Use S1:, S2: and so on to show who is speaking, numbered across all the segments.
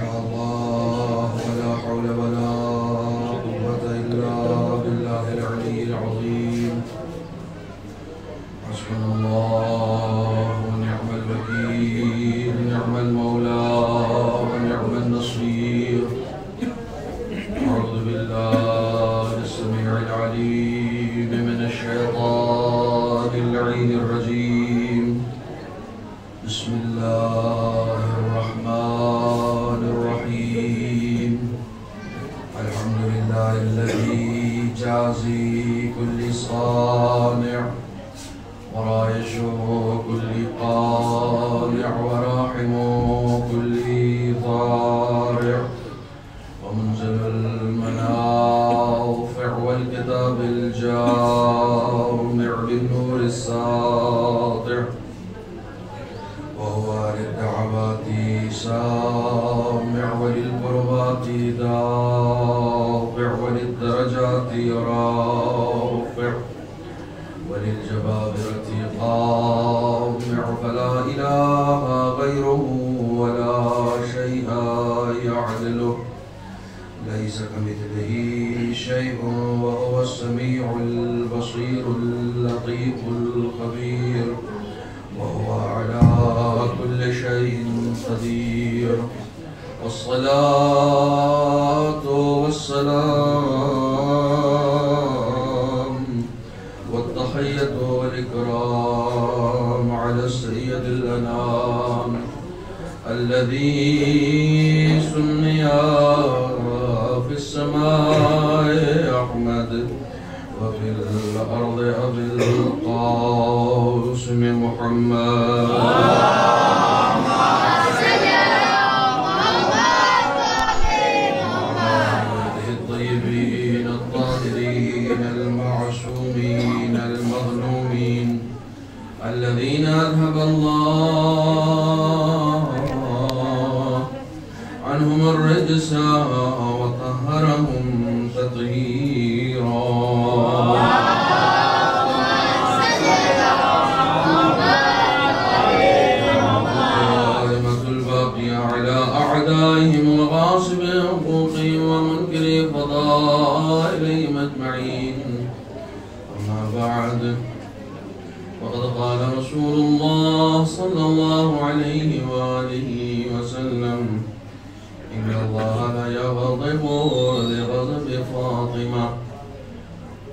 S1: شاء الله ولا حول ولا قوة إلا بالله العلي العظيم حسبنا الله ونعم الوكيل نعم المولى ونعم النصير أعوذ بالله السميع العليم من الشيطان اللعين الرجيم بسم الله الرحمن الرحيم الحمد لله الذي جازي كل صانع ورايش كل قانع وراحم كل ضارع ومنزل المنافع والكتاب الجامع بالنور الساطع وهو للدعوات سامع وللقربات دافع وللدرجات رافع وللجبابرة قامع فلا إله غيره ولا شيء يعدله ليس كمثله شيء وهو السميع البصير اللطيف الخبير وهو على كل شيء قدير والصلاة والسلام والتحية والإكرام على السيد الأنام الذي سمي في السماء أحمد وفي الأرض أبي القاسم محمد الطيبين الطاهرين المعصومين المظلومين الذين أذهب الله عنهم الرجس وطهرهم تطهيرا على أعدائهم وغاصب حقوقهم ومنكر فضائلهم أجمعين أما بعد وقد قال رسول الله صلى الله عليه وآله وسلم إن الله لا يغضب لغضب فاطمة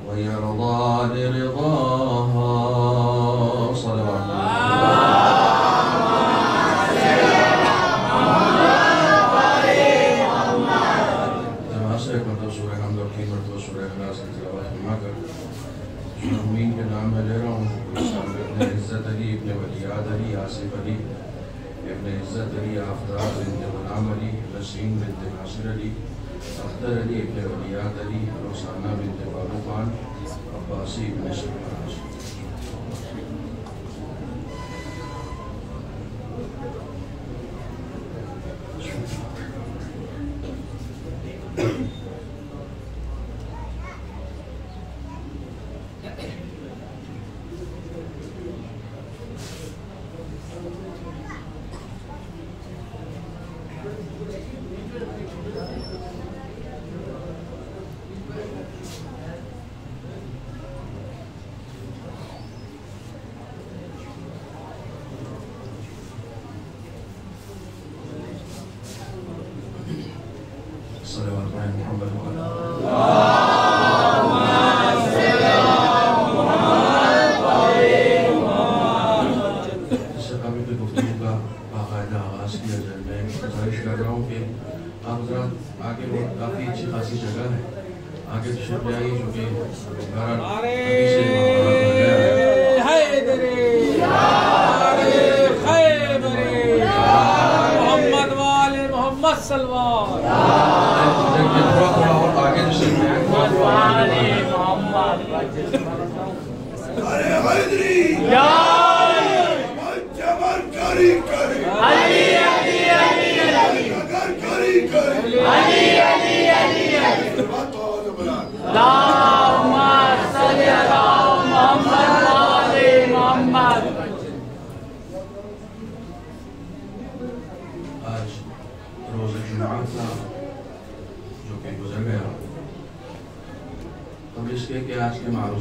S1: ويرضى لرضاها صلوات الله امین کے نام میں لے رہا ہوں ابن عزت علی ابن ولیاد علی آصف علی ابن عزت علی آفراد بنت غلام علی وسیم بنت ناصر علی اختر علی ابن ولیاد علی روسانہ بنت بابو خان عباسی ابن سلمان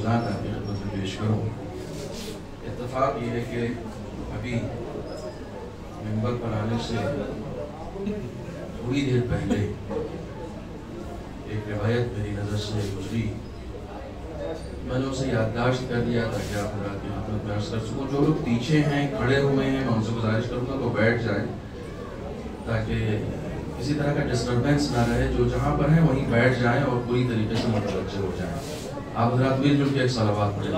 S1: ملحوظات آپ کی خدمت میں پیش کروں۔ اتفاق یہ ہے کہ ابھی منبر پر آنے سے تھوڑی دیر پہلے ایک روایت میری نظر سے گزری، میں نے اسے یادداشت کر دیا تاکہ آپ حضرات کی خدمت میں عرض کر سکوں۔ جو لوگ پیچھے ہیں، کھڑے ہوئے ہیں، میں ان سے گزارش کروں گا کہ بیٹھ جائیں تاکہ کسی طرح کا ڈسٹربنس نہ رہے، جو جہاں پر ہیں وہیں بیٹھ جائیں اور پوری طریقے سے متوجہ ہو جائیں۔ آپ حضرات مل جل کے ایک صلوات پڑھیں۔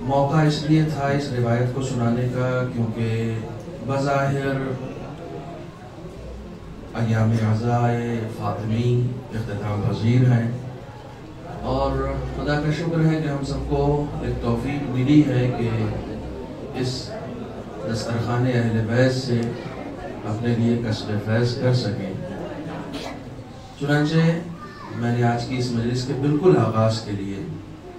S1: موقع اس لیے تھا اس روایت کو سنانے کا کیونکہ بظاہر ایام عزائے فاطمی اختتام پذیر ہیں، اور خدا کا شکر ہے کہ ہم سب کو ایک توفیق ملی ہے کہ اس دسترخوان اہل بیت سے اپنے لیے کسب فیض کر سکیں۔ چنانچہ میں نے آج کی اس مجلس کے بالکل آغاز کے لیے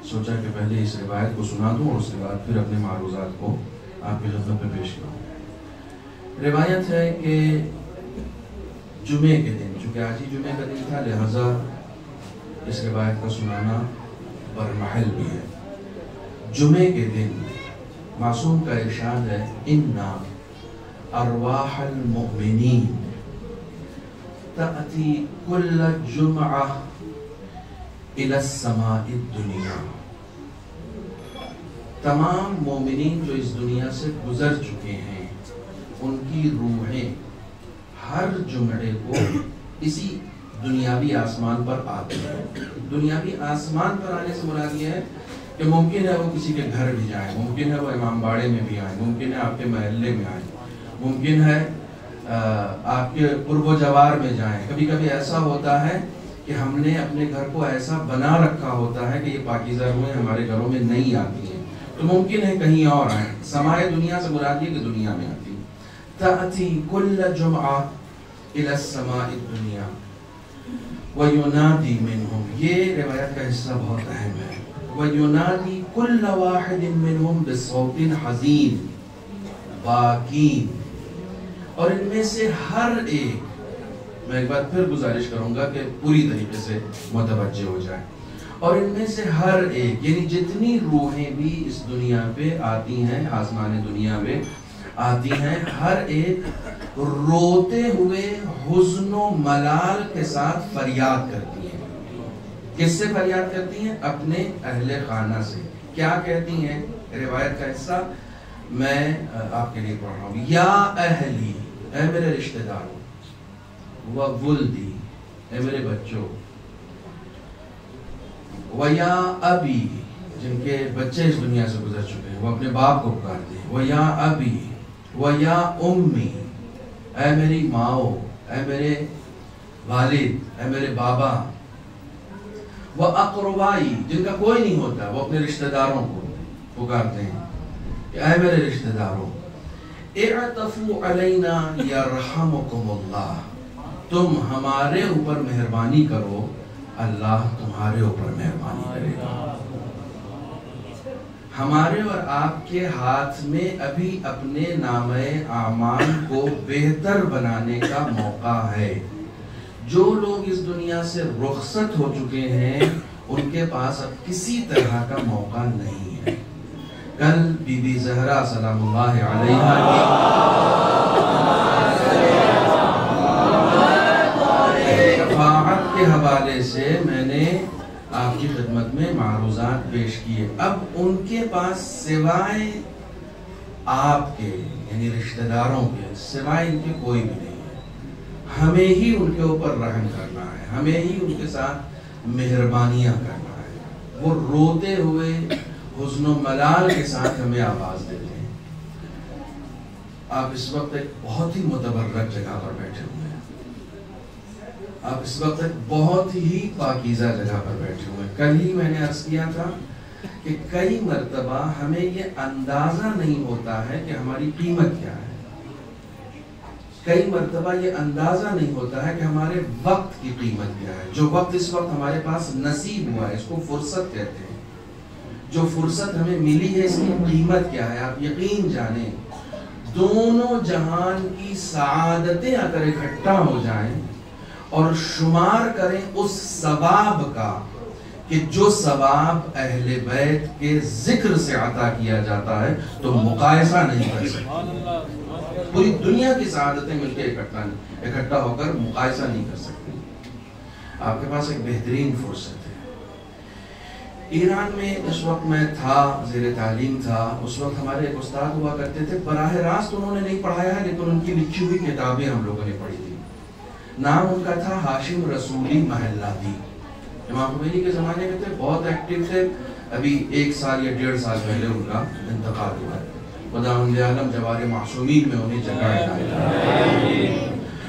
S1: سوچا کہ پہلے اس روایت کو سنا دوں اور اس کے بعد پھر اپنے معروضات کو آپ کی خدمت میں پیش کروں۔ روایت ہے کہ جمعے کے دن، چونکہ آج ہی جمعے کا دن تھا لہذا اس روایت کا سنانا برمحل بھی ہے۔ جمعے کے دن معصوم کا ارشاد ہے اِنَّا ارواح المؤمنین تأتی کل جمعہ الی السماء الدنیا۔ تمام مومنین جو اس دنیا سے گزر چکے ہیں ان کی روحیں ہر جمعے کو اسی دنیاوی آسمان پر آتی ہیں۔ دنیاوی آسمان پر آنے سے مراد یہ ہے کہ ممکن ہے وہ کسی کے گھر بھی جائیں، ممکن ہے وہ امام باڑے میں بھی آئیں، ممکن ہے آپ کے محلے میں آئیں، ممکن ہے آپ کے قرب و جوار میں جائیں۔ کبھی کبھی ایسا ہوتا ہے کہ ہم نے اپنے گھر کو ایسا بنا رکھا ہوتا ہے کہ یہ پاکیزہ روحیں ہمارے گھروں میں نہیں آتی ہیں، تو ممکن ہے کہیں اور آئیں۔ سمائے دنیا سے مراد یہ کہ دنیا میں آتی۔ تأتی کل جمعہ الی السماء الدنیا وَيُنَادِي مِنْهُمْ، یہ روایت کا حصہ بہت اہم ہے۔ وَيُنَادِي كُلَّ وَاحِدٍ مِّنْهُمْ بِصَوْتٍ حَزِينٍ باقین، اور ان میں سے ہر ایک، میں ایک بار پھر گزارش کروں گا کہ پوری طریقے سے متوجہ ہو جائے، اور ان میں سے ہر ایک یعنی جتنی روحیں بھی اس دنیا پہ آتی ہیں، آسمان دنیا پہ آتی ہیں، ہر ایک روتے ہوئے حزن و ملال کے ساتھ فریاد کرتی ہیں۔ کس سے فریاد کرتی ہیں؟ اپنے اہل خانہ سے۔ کیا کہتی ہیں؟ روایت کا حصہ میں آپ کے لیے پڑھ رہا ہوں۔ یا اہلی، اے میرے رشتہ داروں، وَوُلْدِي، اے میرے بچوں، وَيَا أَبِي، جن کے بچے اس دنیا سے گزر چکے ہیں، وہ اپنے باپ کو پکارتے ہیں۔ وَيَا أَبِي وَيَا أُمِّي، اے میری ماؤ، اے میرے والد، اے میرے بابا۔ وَأَقْرُبَائِي، جن کا کوئی نہیں ہوتا، وہ اپنے رشتہ داروں کو پکارتے ہیں کہ اے میرے رشتہ داروں، اعطفوا علینا یرحمکم اللہ، تم ہمارے اوپر مہربانی کرو، اللہ تمہارے اوپر مہربانی کرے گا۔ ہمارے اور آپ کے ہاتھ میں ابھی اپنے نامہ اعمال کو بہتر بنانے کا موقع ہے۔ جو لوگ اس دنیا سے رخصت ہو چکے ہیں ان کے پاس اب کسی طرح کا موقع نہیں ہے۔ کل بی بی زہرا سلام اللہ علیہا کی شفاعت کے حوالے سے میں نے آپ کی خدمت میں معروضات پیش کیے۔ اب ان کے پاس سوائے آپ کے یعنی رشتہ داروں کے سوائے ان کے کوئی بھی نہیں ہے۔ ہمیں ہی ان کے اوپر رحم کرنا ہے، ہمیں ہی ان کے ساتھ مہربانیاں کرنا ہے۔ وہ روتے ہوئے حزن و ملال کے ساتھ ہمیں آواز دیتے ہیں۔ آپ اس وقت ایک بہت ہی متبرک جگہ پر بیٹھے ہوئے ہیں، آپ اس وقت ایک بہت ہی پاکیزہ جگہ پر بیٹھے ہوئے ہیں۔ کل ہی میں نے عرض کیا تھا کہ کئی مرتبہ ہمیں یہ اندازہ نہیں ہوتا ہے کہ ہماری قیمت کیا ہے، کئی مرتبہ یہ اندازہ نہیں ہوتا ہے کہ ہمارے وقت کی قیمت کیا ہے۔ جو وقت اس وقت ہمارے پاس نصیب ہوا ہے اس کو فرصت کہتے ہیں، جو فرصت ہمیں ملی ہے اس کی قیمت کیا ہے۔ آپ یقین جانیں دونوں جہان کی سعادتیں اگر اکٹھا ہو جائیں اور شمار کریں اس ثواب کا کہ جو ثواب اہل بیت کے ذکر سے عطا کیا جاتا ہے تو مقایسہ نہیں کر سکتے. پوری دنیا کی سعادتیں مل کے اکٹھا ہو کر مقایسہ نہیں کر سکتے. آپ کے پاس ایک بہترین فرصت ہے. ایران میں اس وقت میں تھا، زیر تعلیم تھا، اس وقت ہمارے ایک استاد ہوا کرتے تھے، براہ راست انہوں نے نہیں پڑھایا ہے لیکن ان کی لکھی ہوئی کتابیں ہم لوگوں نے پڑھی تھی. نام ان کا تھا ہاشم رسولی محلاتی. امام خمینی کے زمانے میں تھے، بہت ایکٹیو تھے. ابھی 1 سال یا 1.5 سال پہلے ان کا انتقال ہوا ہے. خداوند عالم جوار معصومین میں انہیں جگہ عنایت.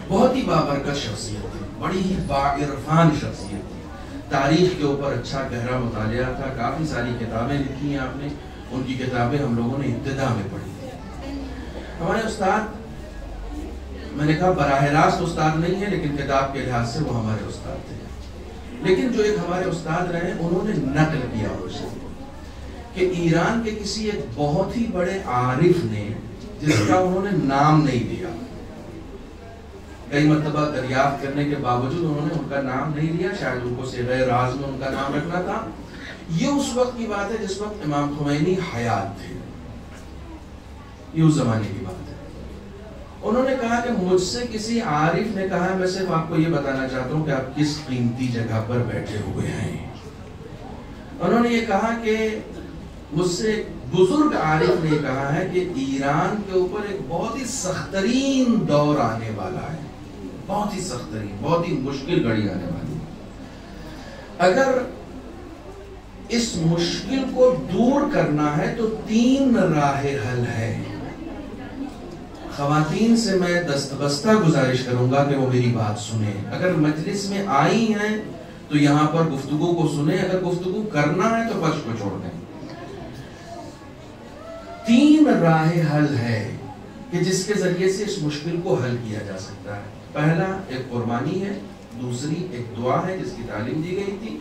S1: بہت ہی بابرکت شخصیت تھی، بڑی ہی باعرفان شخصیت تھی. تاریخ کے اوپر اچھا گہرا مطالعہ تھا. کافی ساری کتابیں لکھی ہیں آپ نے. ان کی کتابیں ہم لوگوں نے ابتدا میں پڑھی تھی. ہمارے استاد، میں نے کہا براہ راست استاد نہیں ہے لیکن کتاب کے لحاظ سے وہ ہمارے استاد تھے. لیکن جو ایک ہمارے استاد رہے انہوں نے نقل کیا اسے کہ ایران کے کسی ایک بہت ہی بڑے عارف نے، جس کا انہوں نے نام نہیں لیا، کئی مرتبہ دریافت کرنے کے باوجود انہوں نے ان کا نام نہیں لیا، شاید ان کو صیغہ راز میں ان کا نام رکھنا تھا. یہ اس وقت کی بات ہے جس وقت امام خمینی حیات تھے. یہ اس زمانے کی بات ہے. انہوں نے کہا کہ مجھ سے کسی عارف نے کہا میں صرف آپ کو یہ بتانا چاہتا ہوں کہ آپ کس قیمتی جگہ پر بیٹھے ہوئے ہیں. انہوں نے یہ کہا کہ مجھ سے ایک بزرگ عارف نے کہا ہے کہ ایران کے اوپر ایک بہت ہی سخت ترین دور آنے والا ہے، بہت ہی سخت ترین، بہت ہی مشکل گھڑی آنے والی ہے. اگر اس مشکل کو دور کرنا ہے تو 3 راہ حل ہے. خواتین سے میں دستبستہ گزارش کروں گا کہ وہ میری بات سنیں. اگر مجلس میں آئی ہیں تو یہاں پر گفتگو کو سنیں، اگر گفتگو کرنا ہے تو فرش کو چھوڑ دیں. 3 راہ حل ہے کہ جس کے ذریعے سے اس مشکل کو حل کیا جا سکتا ہے. پہلا ایک قربانی ہے، دوسری ایک دعا ہے جس کی تعلیم دی گئی تھی،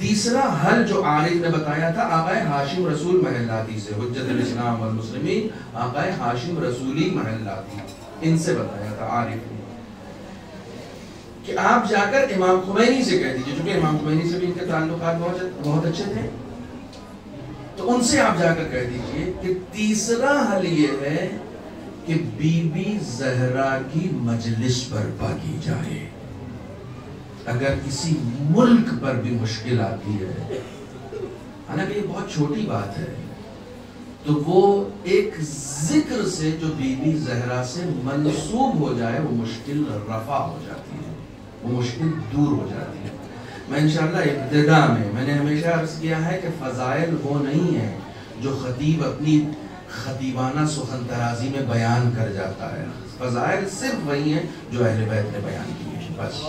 S1: تیسرا حل جو عارف نے بتایا تھا آقا ہاشم رسول محلاتی سے، حجت الاسلام والمسلمین آقا ہاشم رسولی محلاتی، ان سے بتایا تھا عارف نے کہ آپ جا کر امام خمینی سے کہہ دیجئے، چونکہ امام خمینی سے بھی ان کے تعلقات بہت اچھے تھے، تو ان سے آپ جا کر کہہ دیجئے کہ تیسرا حل یہ ہے کہ بی بی زہرا کی مجلس برپا کی جائے. اگر کسی ملک پر بھی مشکل آتی ہے، حالانکہ یہ بہت چھوٹی بات ہے، تو وہ ایک ذکر سے جو بی بی زہرا سے منسوب ہو جائے وہ مشکل رفع ہو جاتی ہے، وہ مشکل دور ہو جاتی ہے. میں انشاءاللہ ابتدا میں نے ہمیشہ عرض کیا ہے کہ فضائل وہ نہیں ہیں جو خطیب اپنی خطیبانہ سخن ترازی میں بیان کر جاتا ہے. فضائل صرف وہی ہیں جو اہل بیت نے بیان کی ہیں، بس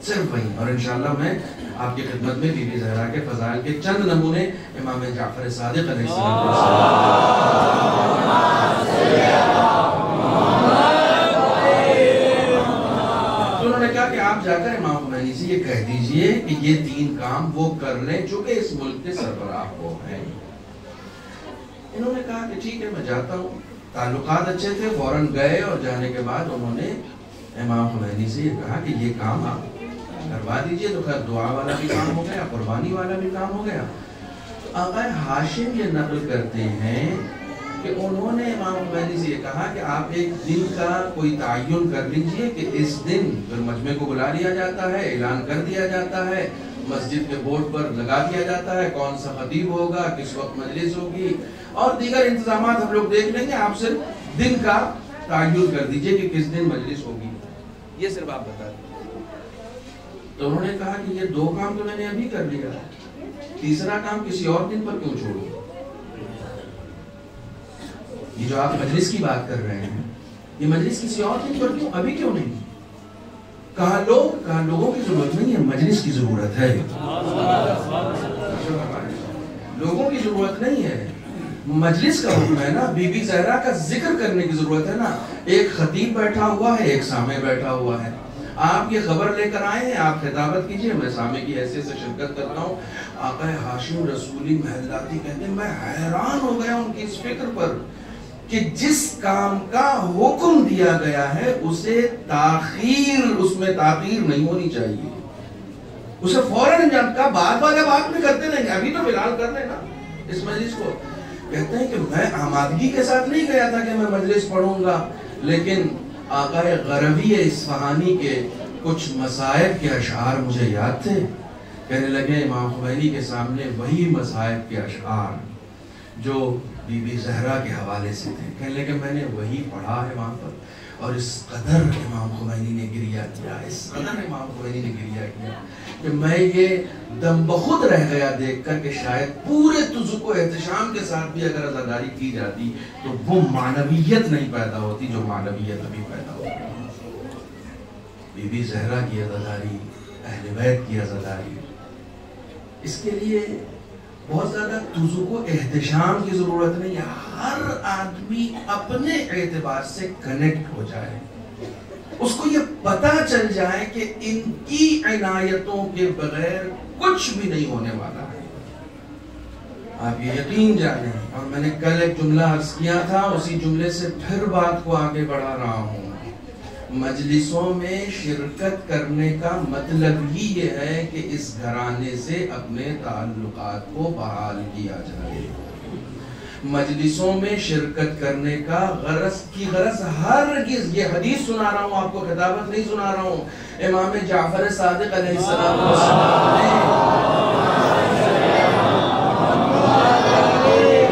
S1: صرف وہی. اور انشاءاللہ میں آپ کی خدمت میں بی بی زہرا کے فضائل کے چند نمونے امام جعفر صادق علیہ السلام تو انہوں نے کہا کہ آپ جا کر امام خمینی سے یہ کہہ دیجئے کہ یہ 3 کام وہ کر لیں جو کہ اس ملک کے سربراہ کو ہیں. انہوں نے کہا کہ ٹھیک ہے میں جاتا ہوں. تعلقات اچھے تھے، فوراً گئے اور جانے کے بعد انہوں نے امام خمینی سے یہ کہا کہ یہ کام آپ کروا دیجئے. تو خیر دعا والا بھی کام ہو گیا، قربانی والا بھی کام ہو گیا. تو آقا ہاشم یہ نقل کرتے ہیں کہ انہوں نے امام خمینی سے یہ کہا کہ آپ ایک دن کا کوئی تعین کر لیجئے کہ اس دن پھر مجمع کو بلا لیا جاتا ہے، اعلان کر دیا جاتا ہے، مسجد کے بورڈ پر لگا دیا جاتا ہے کون سا خطیب ہوگا، کس وقت مجلس ہوگی اور دیگر انتظامات ہم لوگ دیکھ لیں گے. آپ صرف دن کا تعین کر دیجئے کہ کس دن مجلس ہوگی، یہ صرف آپ بتا دیں. تو انہوں نے کہا کہ یہ 2 کام تو میں نے ابھی کر لیا، تیسرا کام کسی اور دن پر کیوں چھوڑوں؟ یہ جو آپ مجلس کی بات کر رہے ہیں یہ مجلس کسی اور دن پر کیوں، ابھی کیوں نہیں؟ کہا لوگوں کی ضرورت نہیں ہے، مجلس کی ضرورت ہے. لوگوں کی ضرورت نہیں ہے، مجلس کا حکم ہے نا. بی بی زہرا کا ذکر کرنے کی ضرورت ہے نا. ایک خطیب بیٹھا ہوا ہے، ایک سامع بیٹھا ہوا ہے. آپ یہ خبر لے کر آئے ہیں، آپ خطابت کیجئے، میں سامع کی حیثیت سے شرکت کرتا ہوں۔ آقا ہاشم رسولی محلاتی کہتے ہیں میں حیران ہو گیا ان کی اس فکر پر کہ جس کام کا حکم دیا گیا ہے اسے اس میں تاخیر نہیں ہونی چاہیے، اسے فوراً انجام کا بات جب آپ بھی کرتے رہیں گے، ابھی تو فی الحال کر لیں نا اس مجلس کو۔ کہتے ہیں کہ میں آمادگی کے ساتھ نہیں گیا تھا کہ میں مجلس پڑھوں گا، لیکن آقا غربی اصفہانی کے کچھ مصائب کے اشعار مجھے یاد تھے۔ کہنے لگے امام خمینی کے سامنے وہی مصائب کے اشعار جو بی بی زہرا کے حوالے سے تھے، کہنے لگے میں نے وہی پڑھا ہے وہاں پر، اور اس قدر امام خمینی نے گریہ کیا، اس قدر امام خمینی نے گریہ کیا کہ میں یہ دم بخود رہ گیا دیکھ کر کہ شاید پورے تزک و احتشام کے ساتھ بھی اگر عزاداری کی جاتی تو وہ معنویت نہیں پیدا ہوتی جو معنویت ابھی پیدا ہوتی۔ بی بی زہرا کی عزاداری، اہل بیت کی عزاداری، اس کے لیے بہت زیادہ تزک و احتشام کی ضرورت نہیں ہے، ہر آدمی اپنے اعتبار سے کنیکٹ ہو جائے، اس کو یہ پتہ چل جائے کہ ان کی عنایتوں کے بغیر کچھ بھی نہیں ہونے والا ہے۔ آپ یہ یقین جانیں، اور میں نے کل ایک جملہ عرض کیا تھا، اسی جملے سے پھر بات کو آگے بڑھا رہا ہوں۔ مجلسوں میں شرکت کرنے کا مطلب ہی یہ ہے کہ اس گھرانے سے اپنے تعلقات کو بحال کیا جائے۔ مجلسوں میں شرکت کرنے کا غرض ہرگز، یہ حدیث سنا رہا ہوں آپ کو، خطابت نہیں سنا رہا ہوں، امام جعفر صادق علیہ السلام نے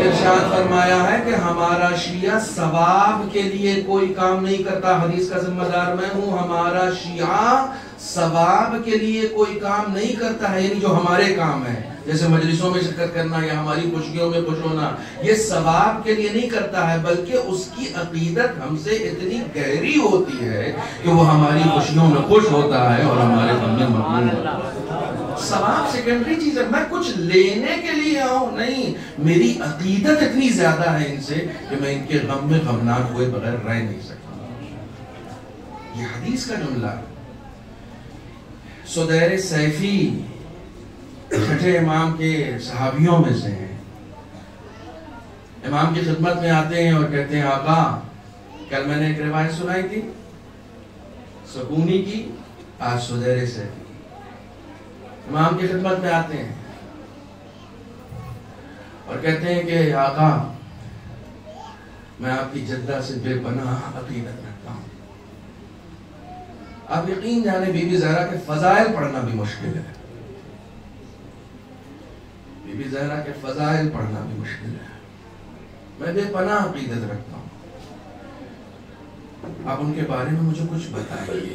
S1: ارشاد فرمایا ہے کہ ہمارا شیعہ ثواب کے لیے کوئی کام نہیں کرتا، حدیث کا ذمہ دار میں ہوں، ہمارا شیعہ ثواب کے لیے کوئی کام نہیں کرتا ہے، یعنی جو ہمارے کام ہے جیسے مجلسوں میں شرکت کرنا یا ہماری خوشیوں میں خوش ہونا، یہ ثواب کے لیے نہیں کرتا ہے، بلکہ اس کی عقیدت ہم سے اتنی گہری ہوتی ہے کہ وہ ہماری خوشیوں میں خوش ہوتا ہے اور ہمارے غم میں مغموم ہوتا ہے۔ ثواب سیکنڈری چیز ہے، میں کچھ لینے کے لیے آؤں نہیں، میری عقیدت اتنی زیادہ ہے ان سے کہ میں ان کے غم میں غمناک ہوئے بغیر رہ نہیں سکتا۔ یہ حدیث کا جملہ ہے۔ سدیر سیفی چھٹے امام کے صحابیوں میں سے ہیں، امام کی خدمت میں آتے ہیں اور کہتے ہیں آقا، کل میں نے ایک روایت سنائی تھی سکونی کی، آج سدیر سیفی۔ امام کی خدمت میں آتے ہیں اور کہتے ہیں کہ آقا میں آپ کی جدہ سے بے پناہ عقیدت رکھتا ہوں۔ آپ یقین جانے بی بی زہرا کے فضائل پڑھنا بھی مشکل ہے، بی بی زہرا کے فضائل پڑھنا بھی مشکل ہے، میں بے پناہ عقیدت رکھتا ہوں۔ آپ ان کے بارے میں مجھے کچھ بتائیے،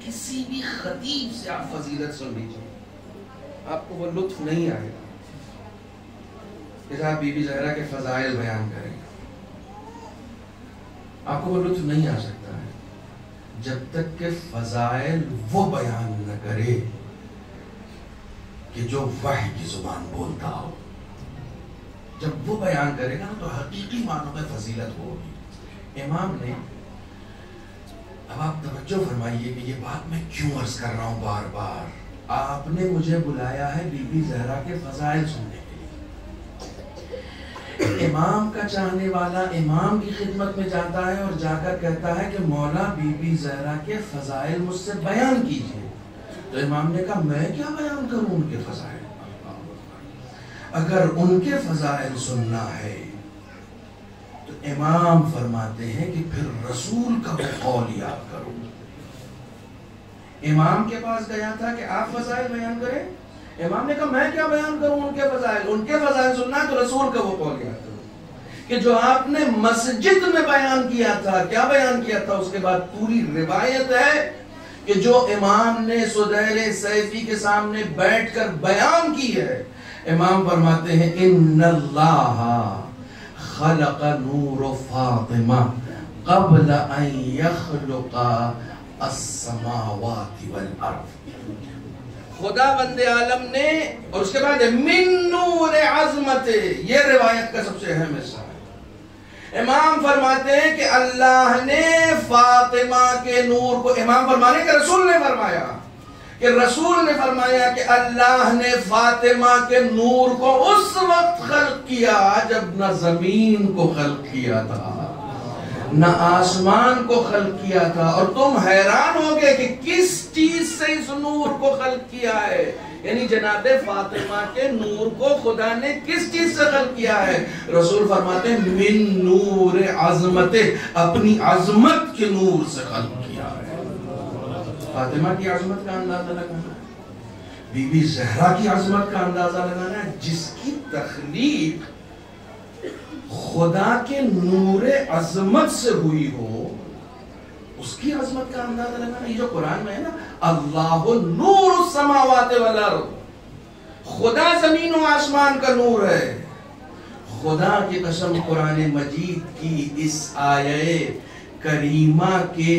S1: کسی بھی خطیب سے آپ فضیلت سن لیجیے، آپ کو وہ لطف نہیں آئے گا کہ آپ بی بی زہرا کے فضائل بیان کریں، آپ کو وہ لطف نہیں آ سکتا ہے جب تک کہ فضائل وہ بیان نہ کرے کہ جو وحی کی زبان بولتا ہو۔ جب وہ بیان کرے گا تو حقیقی معنوں میں فضیلت ہوگی۔ امام نے، اب آپ توجہ فرمائیے کہ یہ بات میں کیوں عرض کر رہا ہوں بار بار، آپ نے مجھے بلایا ہے بی بی زہرا کے فضائل سننے کے لیے۔ امام کا چاہنے والا امام کی خدمت میں جاتا ہے اور جا کر کہتا ہے کہ مولا بی بی زہرا کے فضائل مجھ سے بیان کیجیے، تو امام نے کہا میں کیا بیان کروں ان کے فضائل؟ اگر ان کے فضائل سننا ہے تو امام فرماتے ہیں کہ پھر رسول کا وہ قول یاد کرو۔ امام کے پاس گیا تھا کہ آپ فضائل بیان کریں، امام نے کہا میں کیا بیان کروں ان کے فضائل؟ ان کے فضائل سننا ہے تو رسول کا وہ قول یاد کرو کہ جو آپ نے مسجد میں بیان کیا تھا۔ کیا بیان کیا تھا؟ اس کے بعد پوری روایت ہے کہ جو امام نے سدیر سیفی کے سامنے بیٹھ کر بیان کی ہے، امام فرماتے ہیں ان اللہ خلق نور فاطمہ قبل ان یخلق السماوات والارض۔ خدا بند عالم نے، اور اس کے بعد من نور عظمت، یہ روایت کا سب سے اہم حصہ ہے۔ امام فرماتے ہیں کہ اللہ نے فاطمہ کے نور کو، امام فرمانے کہ رسول نے فرمایا کہ اللہ نے فاطمہ کے نور کو اس وقت خلق کیا جب نہ زمین کو خلق کیا تھا نہ آسمان کو خلق کیا تھا، اور تم حیران ہو گئے کہ کس چیز سے اس نور کو خلق کیا ہے، یعنی جناب فاطمہ کے نور کو خدا نے کس چیز سے خلق کیا ہے؟ رسول فرماتے ہیں من نور عظمت، اپنی عظمت کے نور سے خلق کیا ہے۔ فاطمہ کی عظمت کا اندازہ لگانا ہے، بی بی زہرا کی عظمت کا اندازہ لگانا ہے، جس کی تخلیق خدا کے نور عظمت سے ہوئی ہو، اس کی عظمت کا اندازہ لگانا۔ یہ جو قرآن میں ہے نا، اللہ نور السماوات والارض، خدا زمین و آسمان کا نور ہے۔ خدا کی قسم قرآن مجید کی اس آیے کریمہ کے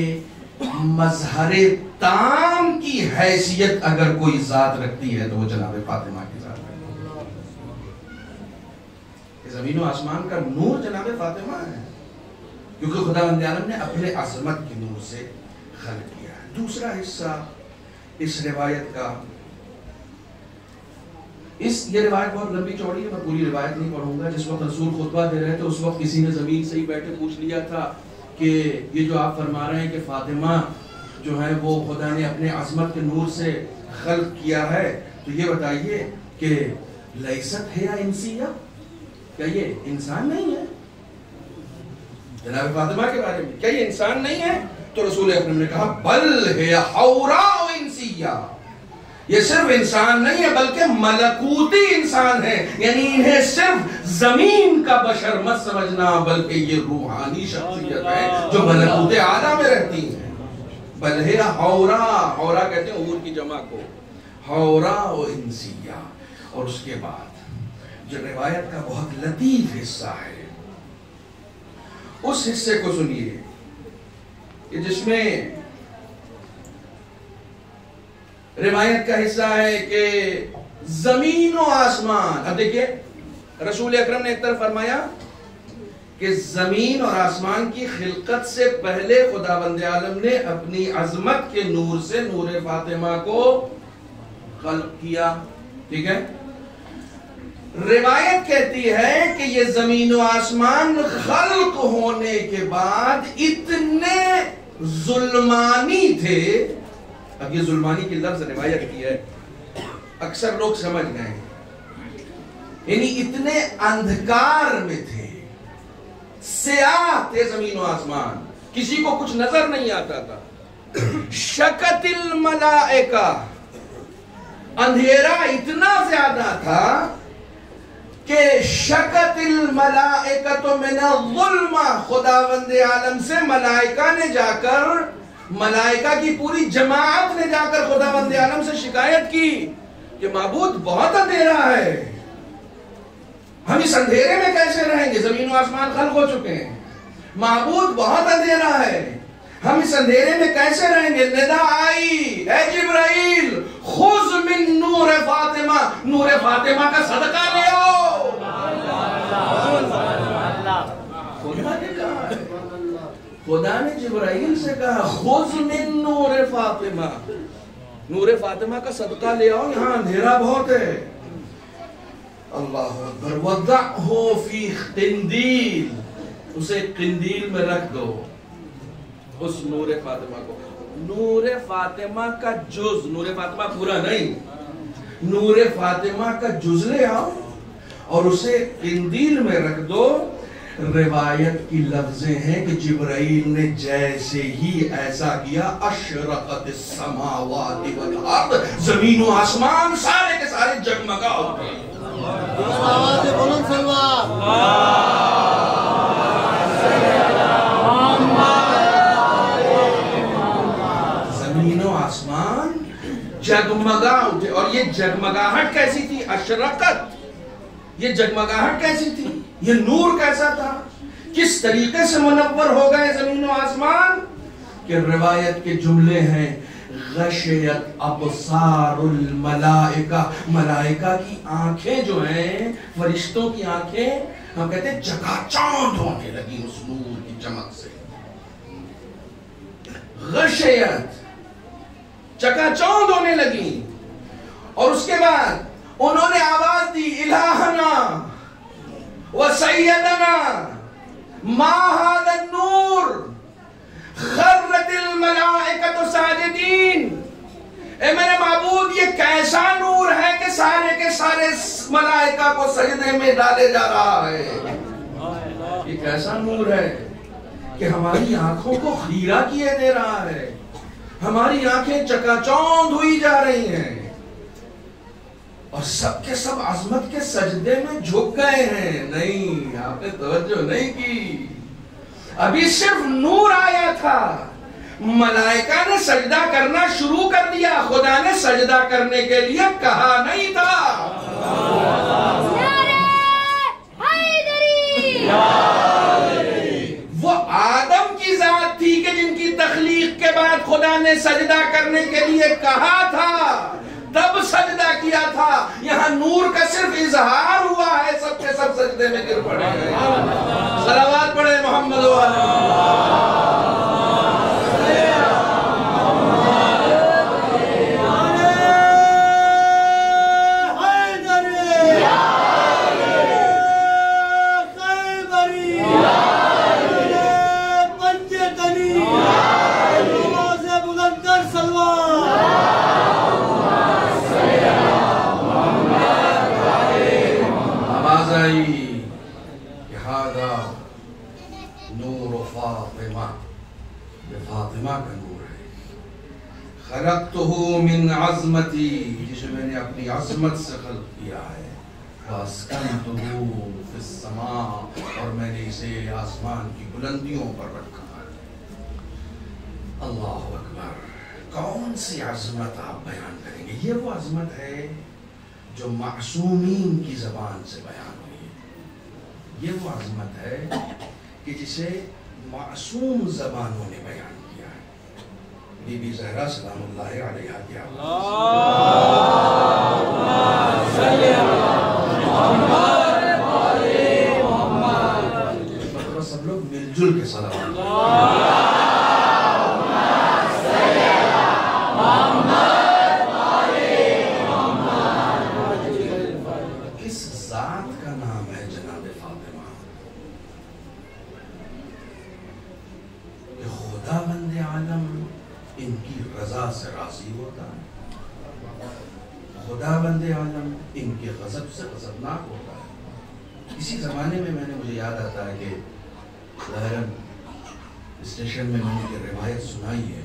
S1: مظہر تام کی حیثیت اگر کوئی ذات رکھتی ہے تو وہ جناب فاطمہ کی ذات ہے۔ زمین و آسمان کا نور جناب فاطمہ ہے، کیونکہ خدا بند عالم نے اپنے عظمت کے نور سے خلق کیا ہے۔ دوسرا حصہ اس روایت کا، یہ روایت بہت لمبی چوڑی ہے، میں پوری روایت نہیں پڑھوں گا۔ جس وقت رسول خطبہ دے رہے تھے اس وقت کسی نے زمین سے ہی بیٹھے پوچھ لیا تھا کہ یہ جو آپ فرما رہے ہیں کہ فاطمہ جو ہے وہ خدا نے اپنے عظمت کے نور سے خلق کیا ہے، تو یہ بتائیے کہ لیست ہے یا انسیہ، کیا یہ انسان نہیں ہے؟ جناب فاطمہ کے بارے میں کیا یہ انسان نہیں ہے؟ تو رسول اکرم نے کہا بل ہے حوراء انسیہ، یہ صرف انسان نہیں ہے بلکہ ملکوتی انسان ہے، یعنی انہیں صرف زمین کا بشر مت سمجھنا بلکہ یہ روحانی شخصیت ہے جو ملکوت اعلیٰ میں رہتی ہیں۔ بل ہے حوراء، حوراء کہتے ہیں عور کی جمع کو، حوراء انسیہ۔ اور اس کے بعد جو روایت کا بہت لطیف حصہ ہے اس حصے کو سنیے کہ جس میں روایت کا حصہ ہے کہ زمین و آسمان، اب دیکھیے رسول اکرم نے ایک طرف فرمایا کہ زمین اور آسمان کی خلقت سے پہلے خداوند عالم نے اپنی عظمت کے نور سے نور فاطمہ کو خلق کیا، ٹھیک ہے۔ روایت کہتی ہے کہ یہ زمین و آسمان خلق ہونے کے بعد اتنے ظلمانی تھے، اب یہ ظلمانی کی لفظ روایت کی ہے، اکثر لوگ سمجھ گئے، یعنی اتنے اندھکار میں تھے، سیاہ تھے زمین و آسمان، کسی کو کچھ نظر نہیں آتا تھا۔ شکت الملائکہ، اندھیرا اتنا زیادہ تھا کہ شکت الملائکۃ من الظلم، خداوند عالم سے ملائکہ نے جا کر، ملائکہ کی پوری جماعت نے جا کر خداوند عالم سے شکایت کی کہ معبود بہت اندھیرا ہے، ہم اس اندھیرے میں کیسے رہیں گے؟ زمین و آسمان خلق ہو چکے ہیں، معبود بہت اندھیرا ہے، ہم اس اندھیرے میں کیسے رہیں گے؟ ندا آئی، اے جبرائیل خذ من نور فاطمہ، نور فاطمہ کا صدقہ لے آؤ۔ خدا نے کہا ہے، خدا نے جبرائیل سے کہا خذ من نور فاطمہ، نور فاطمہ کا صدقہ لے آؤ، یہاں اندھیرا بہت ہے۔ اللہ اکبر، وضعہ فی قندیل، اسے قندیل میں رکھ دو، اس نور فاطمہ کو۔ نور فاطمہ کا جز، نور فاطمہ پورا نہیں، نور فاطمہ کا جز لے آؤ اور اسے قندیل میں رکھ دو۔ روایت کی لفظیں ہیں کہ جبرائیل نے جیسے ہی ایسا کیا اشرقت السماوات والارض، زمین و آسمان سارے کے سارے جگمگا اٹھے۔ زمین و آسمان جگمگا اٹھے، اور یہ جگمگاہٹ کیسی تھی؟ اشرقت، یہ جگمگاہٹ کیسی تھی؟ یہ نور کیسا تھا؟ کس طریقے سے منور ہو گئے زمین و آسمان؟ کہ روایت کے جملے ہیں غشیت ابصار الملائکہ، ملائکہ کی آنکھیں جو ہیں، فرشتوں کی آنکھیں، ہم کہتے ہیں چکا چوندھ ہونے لگی اس نور کی چمک سے۔ اغشیت، چکا چوند ہونے لگی، اور اس کے بعد انہوں نے آواز دی الہنا وسیدنا ما هذا النور خرت الملائکۃ ساجدین، اے میرے معبود یہ کیسا نور ہے کہ سارے کے سارے ملائکہ کو سجدے میں ڈالے جا رہا ہے. یہ کیسا نور ہے کہ ہماری آنکھوں کو خیرہ کیے دے رہا ہے، ہماری آنکھیں چکا چوند ہوئی جا رہی ہیں، اور سب کے سب عظمت کے سجدے میں جھک گئے ہیں. نہیں، آپ نے توجہ نہیں کی، ابھی صرف نور آیا تھا، ملائکہ نے سجدہ کرنا شروع کر دیا، خدا نے سجدہ کرنے کے لیے کہا نہیں تھا. وہ آدم کی ذات تھی کہ جن کی تخلیق کے بعد خدا نے سجدہ کرنے کے لیے کہا تھا، تب سجدہ کیا تھا. یہاں نور کا صرف اظہار ہوا ہے، سب کے سب سجدے میں گر پڑے ہیں. صلوات پڑھے محمد فاطمہ کا نور ہے. خلقتہ من عظمتی، جسے میں نے اپنی عظمت سے خلق کیا ہے. واسکنتہ فی السماء، اور میں نے اسے آسمان کی بلندیوں پر رکھا ہے. اللہ اکبر. کون سی عظمت آپ بیان کریں گے؟ یہ وہ عظمت ہے جو معصومین کی زبان سے بیان ہوئی ہے. یہ وہ عظمت ہے کہ جسے معصوم زبانوں نے بیان کیا ہے. بی بی زہرا سلام اللہ علیہا کی آواز، سب لوگ مل جل کے صلوات. کس ذات کا نام ہے جناب فاطمہ؟ خدا بند عالم ان کی رضا سے راضی ہوتا ہے، خدا بند عالم ان کے غضب سے غضبناک ہوتا ہے. اسی زمانے میں مجھے یاد آتا ہے کہ ظاہراً اسٹیشن میں نے یہ روایت سنائی ہے.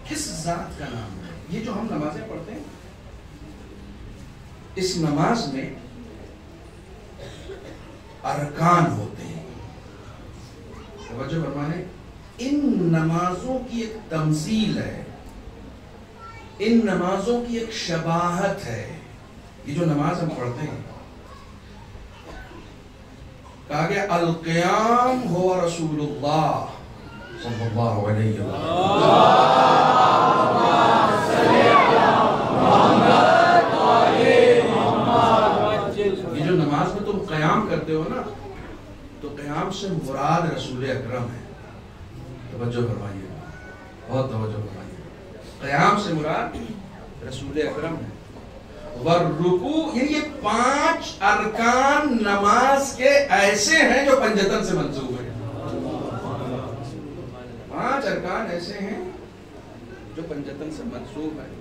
S1: کس ذات کا نام ہے؟ یہ جو ہم نمازیں پڑھتے ہیں، اس نماز میں ارکان ہوتے ہیں. توجہ فرمائیں، ان نمازوں کی ایک تمثیل ہے، ان نمازوں کی ایک شباہت ہے. یہ جو نماز ہم پڑھتے ہیں، کہا کہ القیام ہو رسول اللہ صلی اللہ علیہ وسلم. یہ جو نماز میں تم قیام کرتے ہو نا، تو قیام سے مراد رسول اکرم ہے. توجہ فرمائیے، بہت توجہ فرمائیے. قیام سے مراد رسول اکرم ہے. والرکوع، یہ 5 ارکان نماز کے ایسے ہیں جو پنجتن سے منسوب ہیں. 5 ارکان ایسے ہیں جو پنجتن سے منسوب ہیں.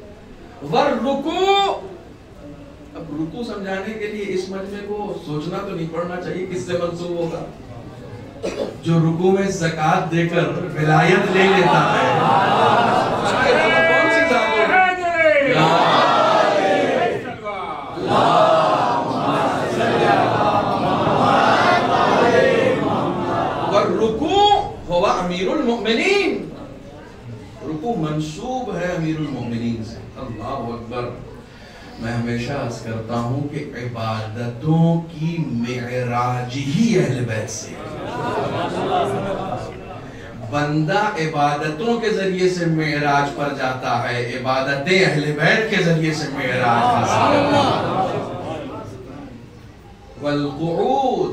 S1: والرکوع، اب رکوع سمجھانے کے لیے اس مجمع کو سوچنا تو نہیں پڑنا چاہیے کس سے منسوب ہوگا. جو رکوع میں زکوٰۃ دے کر ولایت لے لیتا ہے، اس کے علاوہ کون سی ذات ہوگی؟ والرکوع هو امیر المؤمنین، رکوع منسوب ہے امیر المؤمنین سے. اللہ اکبر. میں ہمیشہ عرض کرتا ہوں کہ عبادتوں کی معراج ہی اہل بیت سے ہے. بندہ عبادتوں کے ذریعے سے معراج پر جاتا ہے، عبادتیں اہل بیت کے ذریعے سے معراج حاصل کرتا ہے. والقعود،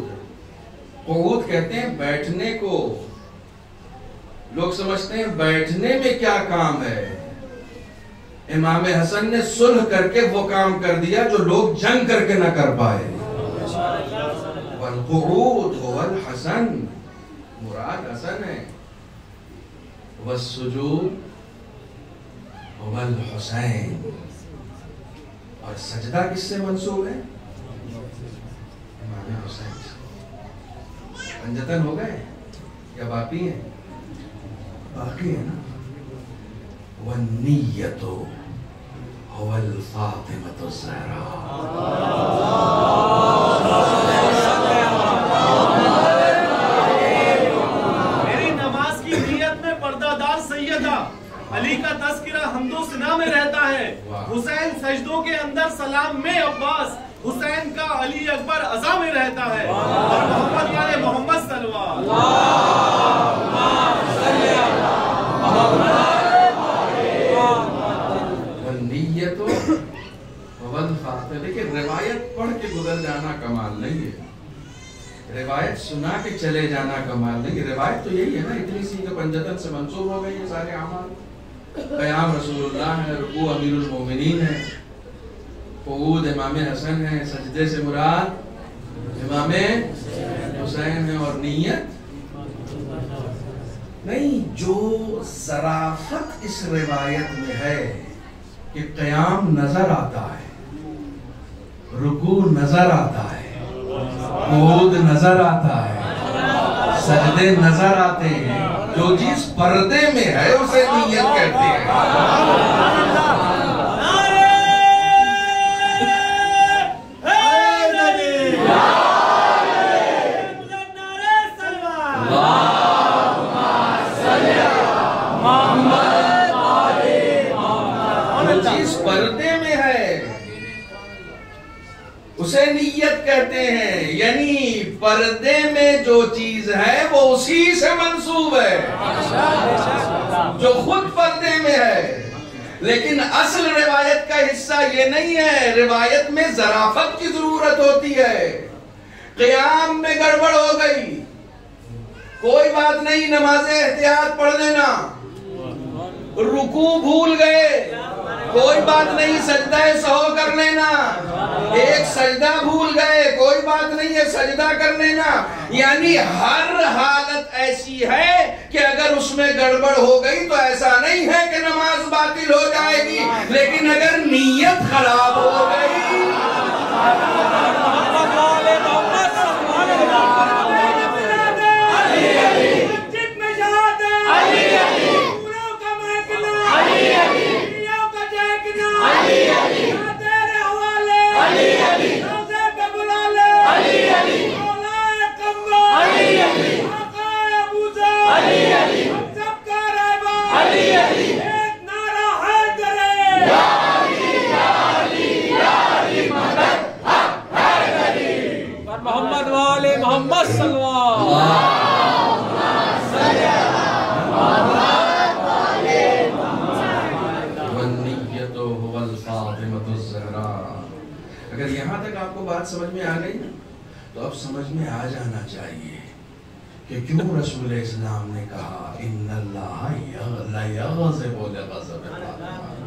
S1: قعود کہتے ہیں بیٹھنے کو. لوگ سمجھتے ہیں بیٹھنے میں کیا کام ہے. امام حسن نے صلح کر کے وہ کام کر دیا جو لوگ جنگ کر کے نہ کر پائے. والقعود هو الحسن، مراد حسن ہے. والسجود هو الحسین، اور سجدہ کس سے منسوب ہے؟ امام حسین سے. پنجتن ہو گئے یا باقی ہیں؟ باقی ہے نا. والنیت هو الفاطمة الزہرا.
S2: میری نماز کی نیت میں پردہ دار سیدہ علی کا تذکرہ حمد و ثنا میں رہتا ہے. حسین سجدوں کے اندر سلام میں عباس، حسین کا علی اکبر عزا میں رہتا ہے. اور محمد والے محمد صلی اللہ
S1: والنیت هو الفاطمة. دیکھیں روایت پڑھ کے گزر جانا کمال نہیں ہے، روایت سنا کے چلے جانا کمال نہیں. روایت تو یہی ہے نا، اتنی سی کہ پنجتن سے منسوب ہو گئی یہ سارے اعمال. قیام رسول اللہ ہے، رکوع امیر المومنین ہے، قعود امام حسن ہے، سجدے سے مراد امام حسین ہے، اور نیت نہیں. جو ظرافت اس روایت میں ہے کہ قیام نظر آتا ہے، رکوع نظر آتا ہے، قعود نظر آتا ہے، سجدے نظر آتے ہیں. جو چیز پردے میں ہے اسے نیت کہتے ہیں. پردے میں ہے اسے نیت کہتے ہیں. یعنی پردے میں جو چیز ہے وہ اسی سے منسوب ہے جو خود پردے میں ہے. لیکن اصل روایت کا حصہ یہ نہیں ہے. روایت میں ظرافت کی ضرورت ہوتی ہے. قیام میں گڑبڑ ہو گئی، کوئی بات نہیں، نماز احتیاط پڑھ لینا. رکوع بھول گئے، کوئی بات نہیں، سجدہ سہو کر لینا. ایک سجدہ بھول گئے، کوئی بات نہیں ہے، سجدہ کر لینا. یعنی ہر حالت ایسی ہے کہ اگر اس میں گڑبڑ ہو گئی تو ایسا نہیں ہے کہ نماز باطل ہو جائے گی، لیکن اگر نیت خراب ہو گئی
S3: محمد والے محمد صلی اللہ.
S1: والنیت هو الفاطمة الزہرا. اگر یہاں تک آپ کو بات سمجھ میں آ گئی تو اب سمجھ میں آ جانا چاہیے کہ کیوں رسول اسلام نے کہا ان اللہ لیغضب لغضب فاطمہ.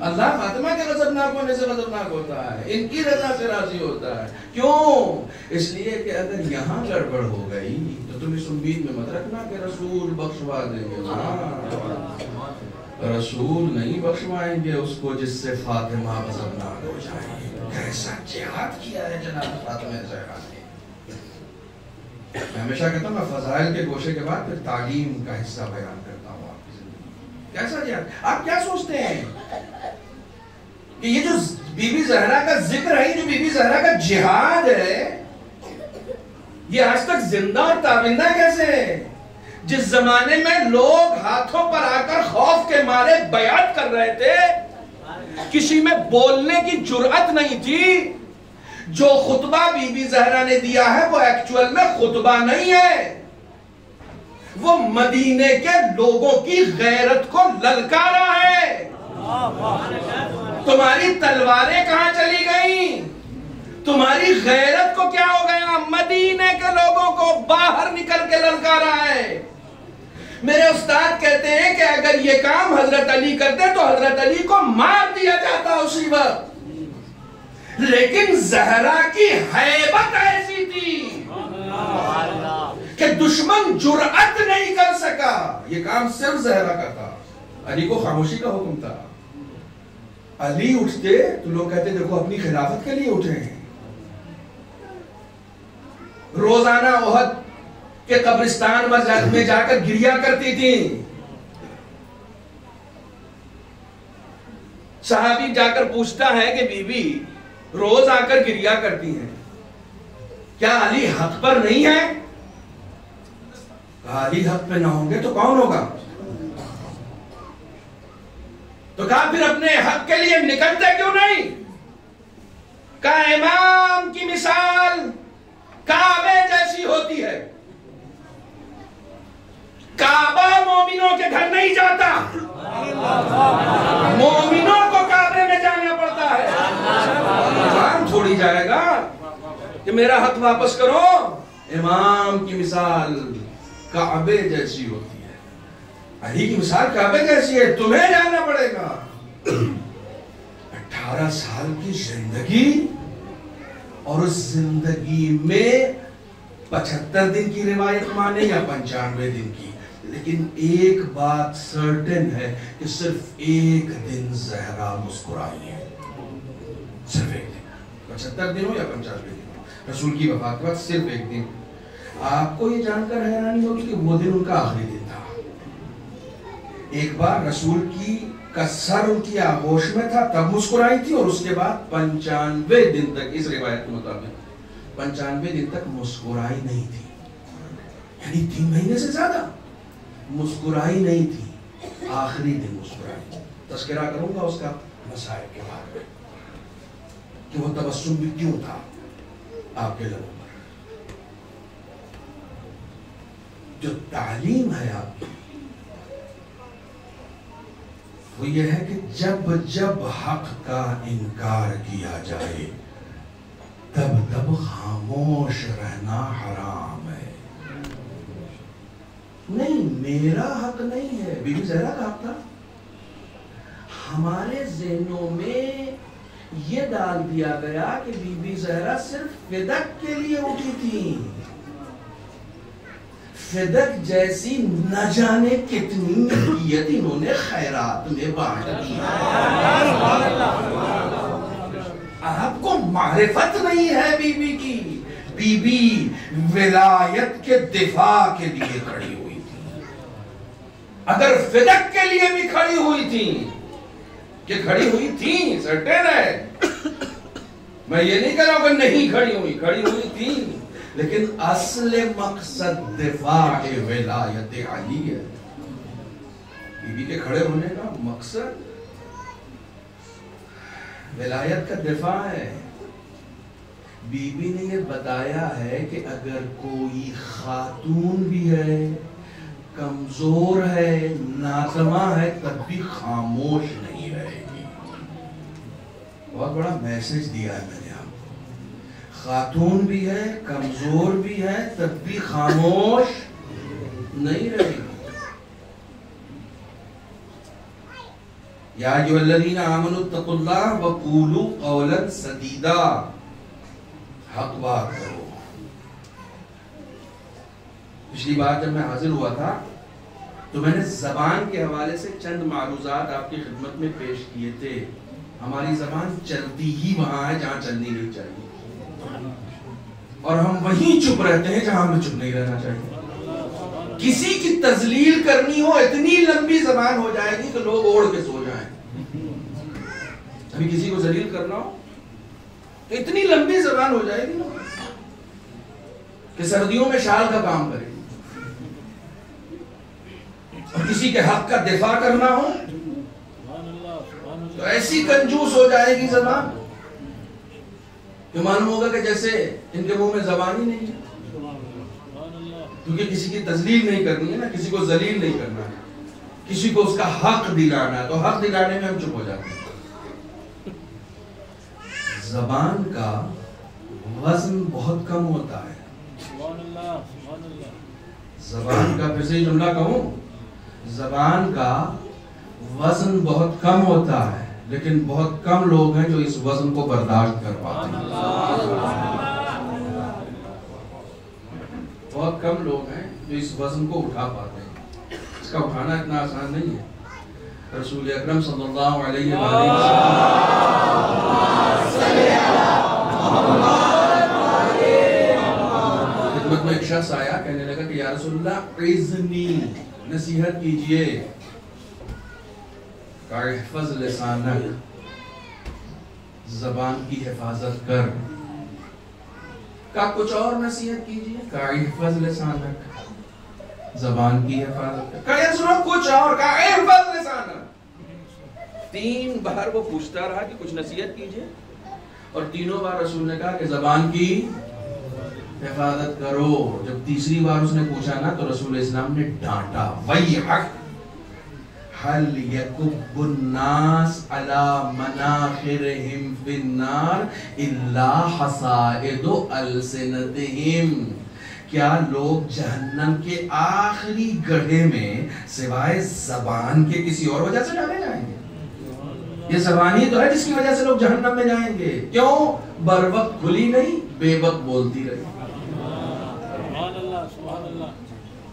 S1: اللہ فاطمہ کے غضبناک ہونے سے غضبناک ہوتا ہے، ان کی رضا سے راضی ہوتا ہے. کیوں؟ اس لیے کہ اگر یہاں گڑبڑ ہو گئی تو تم اس امید میں مت رکھنا کہ رسول بخشوا دیں گے. رسول نہیں بخشوائیں گے اس کو جس سے فاطمہ غضبناک ہو جائے. کیسا جہاد کیا ہے جناب فاطمہ زہرا نے. میں ہمیشہ کہتا ہوں میں فضائل کے گوشے کے بعد پھر تعلیم کا حصہ بیان کرتا ہوں آپ کی زندگی. کیسا جہاد؟ آپ کیا سوچتے ہیں کہ یہ جو بی بی زہرا کا ذکر ہے، جو بی بی زہرا کا جہاد ہے، یہ آج تک زندہ اور تابندہ کیسے ہے؟ جس زمانے میں لوگ ہاتھوں پر آ کر خوف کے مارے بیعت کر رہے تھے، کسی میں بولنے کی جرأت نہیں تھی. جو خطبہ بی بی زہرا نے دیا ہے وہ ایکچول میں خطبہ نہیں ہے، وہ مدینے کے لوگوں کی غیرت کو للکارا ہے. تمہاری تلواریں کہاں چلی گئیں؟ تمہاری غیرت کو کیا ہو گیا؟ مدینے کے لوگوں کو باہر نکل کے للکارا ہے. میرے استاد کہتے ہیں کہ اگر یہ کام حضرت علی کرتے تو حضرت علی کو مار دیا جاتا اسی وقت، لیکن زہرا کی ہیبت ایسی تھی کہ دشمن جرأت نہیں کر سکا. یہ کام صرف زہرا کا تھا. علی کو خاموشی کا حکم تھا. علی اٹھتے تو لوگ کہتے دیکھو اپنی خلافت کے لیے اٹھے ہیں. روزانہ احد کے قبرستان میں جا کر گریا کرتی تھی. صحابی جا کر پوچھتا ہے کہ بی بی روز آ کر گریا کرتی ہیں، کیا علی حق پر نہیں ہے؟ کہا علی حق پہ نہ ہوں گے تو کون ہوگا؟ تو کہا پھر اپنے حق کے لیے نکلتے کیوں نہیں؟ کہا امام کی مثال کعبے جیسی ہوتی ہے. کعبہ مومنوں کے گھر نہیں جاتا، مومنوں کو کعبے میں جانا پڑتا ہے. امام تھوڑی جائے گا کہ میرا حق واپس کرو. امام کی مثال کعبے جیسی ہوتی ہے. علی کی مثال کعبے جیسی ہے، تمہیں جانا پڑے گا. 18 سال کی زندگی، اور اس زندگی میں 75 دن کی روایت مانے یا 95 دن کی، لیکن ایک بات سرٹن ہے کہ صرف ایک دن زہرا مسکرائی ہے. صرف ایک دن، 75 دن ہو یا 95 دن ہو، رسول کی وفات کے بعد صرف ایک دن. آپ کو یہ جان کر حیرانی ہوگی کہ وہ دن ان کا آخری دن تھا. ایک بار رسول کا سر ان کی آغوش میں تھا تب مسکرائی تھی، اور اس کے بعد 95 دن تک، اس روایت کے مطابق 95 دن تک مسکرائی نہیں تھی. یعنی 3 مہینے سے زیادہ مسکرائی نہیں تھی. آخری دن مسکرائی. تذکرہ کروں گا اس کا مسائل کے بارے میں کہ وہ تبسم بھی کیوں تھا آپ کے لبوں پر. جو تعلیم ہے آپ کی وہ یہ ہے کہ جب جب حق کا انکار کیا جائے تب تب خاموش رہنا حرام ہے. نہیں میرا حق نہیں ہے، بی بی زہرا کا حق تھا. ہمارے ذہنوں میں یہ ڈال دیا گیا کہ بی بی زہرا صرف فدق کے لیے اٹھی تھی. فدق جیسی نہ جانے کتنی ملکیت انہوں نے خیرات میں بانٹ دی. آپ کو معرفت نہیں ہے بی بی کی. بی بی ولایت کے دفاع کے لیے کھڑی ہوئی تھی. اگر فدق کے لیے بھی کھڑی ہوئی تھی کہ کھڑی ہوئی تھی سرٹن ہے، میں یہ نہیں کہہ رہا ہوں کہ نہیں کھڑی ہوئی تھی، لیکن اصل مقصد دفاع ولایت علی ہے. بی بی کے کھڑے ہونے کا مقصد ولایت کا دفاع ہے. بی بی نے یہ بتایا ہے کہ اگر کوئی خاتون بھی ہے، کمزور ہے، ناتما ہے، تب بھی خاموش نہیں رہے گی. بہت بڑا میسج دیا ہے میں نے آپ کو. خاتون بھی ہے، کمزور بھی ہے، تب بھی خاموش نہیں رہے گی. یا ایھا الذین آمنوا اتقوا اللہ وقولوا قولا سدیدا. حق بات کرو. پچھلی بار جب میں حاضر ہوا تھا تو میں نے زبان کے حوالے سے چند معروضات آپ کی خدمت میں پیش کیے تھے. ہماری زبان چلتی ہی وہاں ہے جہاں چلنی نہیں چاہیے، اور ہم وہیں چپ رہتے ہیں جہاں ہمیں چپ نہیں رہنا چاہیے. کسی کی تذلیل کرنی ہو اتنی لمبی زبان ہو جائے گی کہ لوگ اوڑھ کے سو جائیں. ابھی کسی کو ذلیل کرنا ہو تو اتنی لمبی زبان ہو جائے گی کہ سردیوں میں شال کا کام کرے گی. اور کسی کے حق کا دفاع کرنا ہو تو ایسی کنجوس ہو جائے گی زبان کہ معلوم ہوگا کہ جیسے ان کے منہ میں زبان ہی نہیں ہے. کیونکہ کسی کی تذلیل نہیں کرنی ہے نا، کسی کو ذلیل نہیں کرنا ہے، کسی کو اس کا حق دلانا ہے. تو حق دلانے میں ہم چپ ہو جاتے ہیں. زبان کا وزن بہت کم ہوتا ہے. زبان کا پھر سے جملہ کہوں، زبان کا وزن بہت کم ہوتا ہے، لیکن بہت کم لوگ ہیں جو اس وزن کو برداشت کر پاتے ہیں۔ بہت کم لوگ ہیں جو اس وزن کو اٹھا پاتے ہیں۔ اس کا اٹھانا اتنا آسان نہیں ہے۔ رسول اکرم صلی اللہ علیہ وسلم خدمت میں ایک شخص آیا، کہنے لگا کہ یا رسول اللہ عزنی، نصیحت کیجئے۔ کہا احفظ لسانک، زبان کی حفاظت کر۔ کہا کچھ اور نصیحت کیجئے۔ کہا احفظ لسانک، زبان کی حفاظت کر۔ کہا یا رسول اللہ کچھ اور۔ کہا احفظ لسانک۔ 3 بار وہ پوچھتا رہا کہ کچھ نصیحت کیجئے، اور تینوں بار رسول نے کہا کہ زبان کی حفاظت کرو۔ جب تیسری بار اس نے پوچھا نا تو رسول اسلام نے ڈانٹا، ویحک حل یکب الناس علی مناخرہم فی النار الا حصائد السنتہم۔ کیا لوگ جہنم کے آخری گڑھے میں سوائے زبان کے کسی اور وجہ سے ڈالے جائیں گے؟ یہ زبان ہی تو ہے جس کی وجہ سے لوگ جہنم میں جائیں گے۔ کیوں؟ بر وقت کھلی نہیں، بے وقت بولتی رہی۔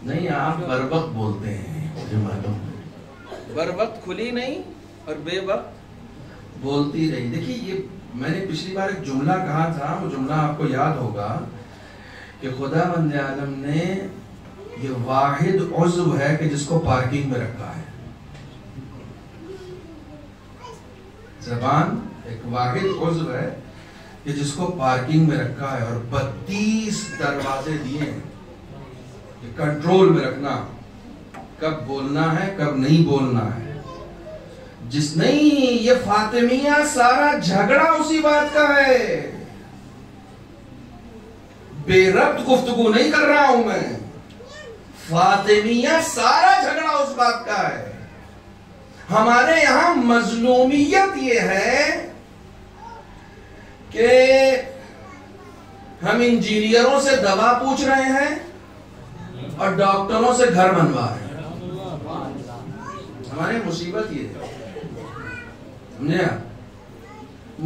S1: نہیں، آپ بر وقت بولتے ہیں، مجھے معلوم ہے۔ بر وقت کھلی نہیں اور بے وقت بولتی رہی۔ دیکھیے، یہ میں نے پچھلی بار ایک جملہ کہا تھا، وہ جملہ آپ کو یاد ہوگا کہ خدا بند عالم نے یہ واحد عضو ہے کہ جس کو پارکنگ میں رکھا ہے۔ زبان ایک واحد عضو ہے کہ جس کو پارکنگ میں رکھا ہے، اور 32 دروازے دیے ہیں کہ کنٹرول میں رکھنا، کب بولنا ہے کب نہیں بولنا ہے۔ جس نہیں، یہ فاطمیہ سارا جھگڑا اسی بات کا ہے۔ بے ربط گفتگو نہیں کر رہا ہوں میں، فاطمیہ سارا جھگڑا اس بات کا ہے۔ ہمارے یہاں مظلومیت یہ ہے کہ ہم انجینئروں سے دوا پوچھ رہے ہیں اور ڈاکٹروں سے گھر بنوا رہے ہیں۔ ہماری مصیبت یہ ہے۔ سمجھے؟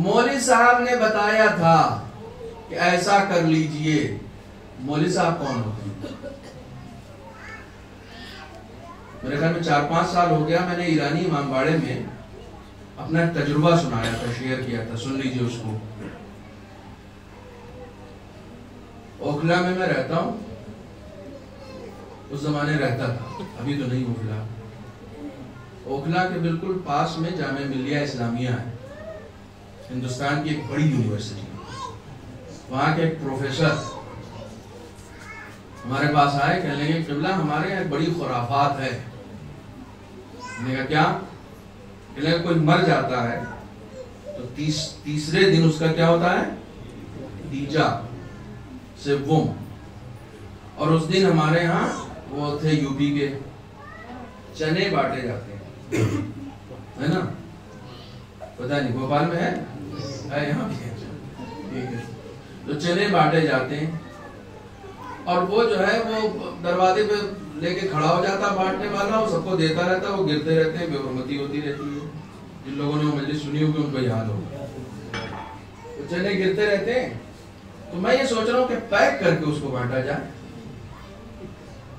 S1: مولوی صاحب نے بتایا تھا کہ ایسا کر لیجئے۔ مولوی صاحب کون ہوتے ہیں؟ میرے خیال میں 4-5 سال ہو گیا، میں نے ایرانی امام باڑے میں اپنا تجربہ سنایا تھا، شیئر کیا تھا، سن لیجئے اس کو۔ اوکھلا میں رہتا ہوں، اس زمانے رہتا تھا، ابھی تو نہیں ہوں فی الحال۔ اوکھلا کے بالکل پاس میں جامعہ ملیہ اسلامیہ ہے، ہندوستان کی ایک بڑی یونیورسٹی۔ وہاں کے ایک پروفیسر ہمارے پاس آئے، کہنے لگے قبلہ ہمارے یہاں بڑی خرافات ہے۔ میں نے کہا کیا؟ کہنے لگے کوئی مر جاتا ہے تو تیسرے دن اس کا کیا ہوتا ہے؟ تیجا سوم، اور اس دن ہمارے ہاں وہ تھے یو پی کے، چنے بانٹے جاتے ہیں، ہے نا؟ پتہ نہیں بھوپال میں ہے یہاں بھی ہے، ٹھیک ہے۔ تو چنے بانٹے جاتے ہیں، اور وہ جو ہے وہ دروازے پہ لے کے کھڑا ہو جاتا بانٹنے والا، وہ سب کو دیتا رہتا، وہ گرتے رہتے ہیں، بے حرمتی ہوتی رہتی ہے۔ جن لوگوں نے وہ مجلس سنی ہوگی ان کو یاد ہوگا، وہ چنے گرتے رہتے ہیں۔ تو میں یہ سوچ رہا ہوں کہ پیک کر کے اس کو بانٹا جائے،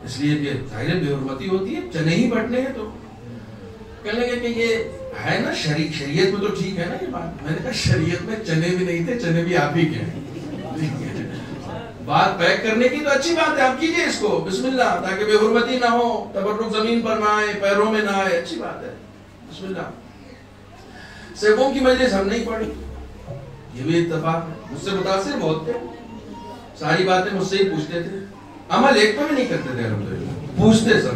S1: اس لیے کہ ظاہر بے حرمتی ہوتی ہے، چنے ہی بانٹنے ہیں۔ تو کہنے لگے کہ یہ ہے نا شریعت میں تو ٹھیک ہے نا یہ بات۔ میں نے کہا شریعت میں چنے بھی نہیں تھے، چنے بھی آپ ہی کے ہیں۔ بات پیک کرنے کی تو اچھی بات ہے، آپ کیجئے اس کو، بسم اللہ، تاکہ بے حرمتی نہ ہو، تبرک زمین پر نہ آئے، پیروں میں نہ آئے، اچھی بات ہے، بسم اللہ۔ سیبوں کی مجلس ہم نہیں پڑھی، یہ بھی اتفاق ہے۔ مجھ سے متاثر بہت تھے، ساری باتیں مجھ سے ہی پوچھتے تھے، عمل ایک پہ بھی نہیں کرتے تھے، الحمدللہ پوچھتے سب۔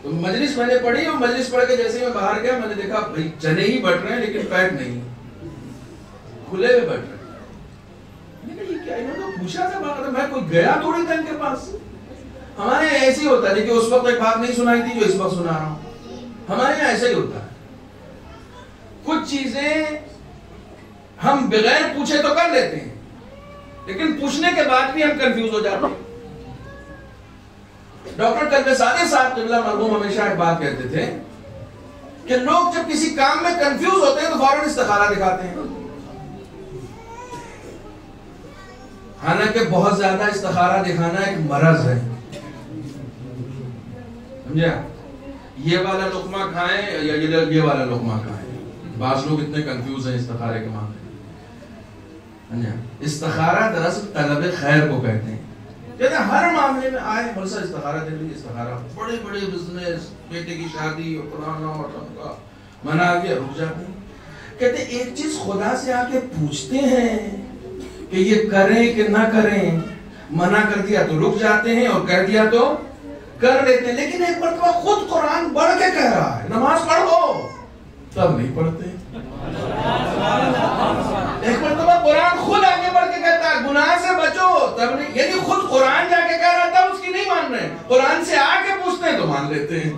S1: تو مجلس میں نے پڑھی، اور مجلس پڑھ کے جیسے میں باہر گیا، میں نے دیکھا بھائی چنے ہی بٹ رہے ہیں لیکن پیک نہیں، کھلے ہوئے بٹ رہے ہیں۔ کیا انہوں نے پوچھا تھا باقاعدہ، میں کوئی گیا تھوڑی تھا ان کے پاس۔ ہمارے یہاں ایسے ہی ہوتا ہے، لیکن اس وقت ایک بات نہیں سنائی تھی جو اس وقت سنا رہا ہوں۔ ہمارے یہاں ایسا ہی ہوتا ہے، کچھ چیزیں ہم بغیر پوچھے تو کر لیتے ہیں، لیکن پوچھنے کے بعد بھی ہم کنفیوز ہو جاتے ہیں۔ ڈاکٹر قلب صادق صاحب قبلہ مرحوم ہمیشہ ایک بات کہتے تھے کہ لوگ جب کسی کام میں کنفیوز ہوتے ہیں تو فوراً استخارہ دکھاتے ہیں. حالانکہ بہت زیادہ استخارہ دکھانا ایک مرض ہے. سمجھا؟ یہ والا لقمہ کھائیں یا یہ والا لقمہ کھائیں. بعض لوگ اتنے کنفیوز ہیں استخارے کے معاملے میں. استخارہ دراصل طلب خیر کو کہتے ہیں. کہتے ہیں ہر معاملے میں آئے بلسا استخارہ دے لیجیے. استخارہ بڑے بڑے بزنس، بیٹے کی شادی اور پرانا اور کا منا کے رک جاتے ہیں. کہتے ہیں ایک چیز خدا سے آ کے پوچھتے ہیں کہ یہ کریں کہ نہ کریں. منع کر دیا تو رک جاتے ہیں اور کہہ دیا تو کر لیتے ہیں. لیکن ایک مرتبہ خود قرآن پڑھ کے کہہ رہا ہے نماز پڑھو، تب نہیں پڑھتے. ایک مرتبہ قرآن خود آگے بڑھ کے کہتا ہے گناہ سے بچو، تب نہیں. یعنی خود قرآن جا کے کہہ رہا تھا اس کی نہیں مان رہے، قرآن سے آ کے پوچھتے ہیں تو مان لیتے ہیں.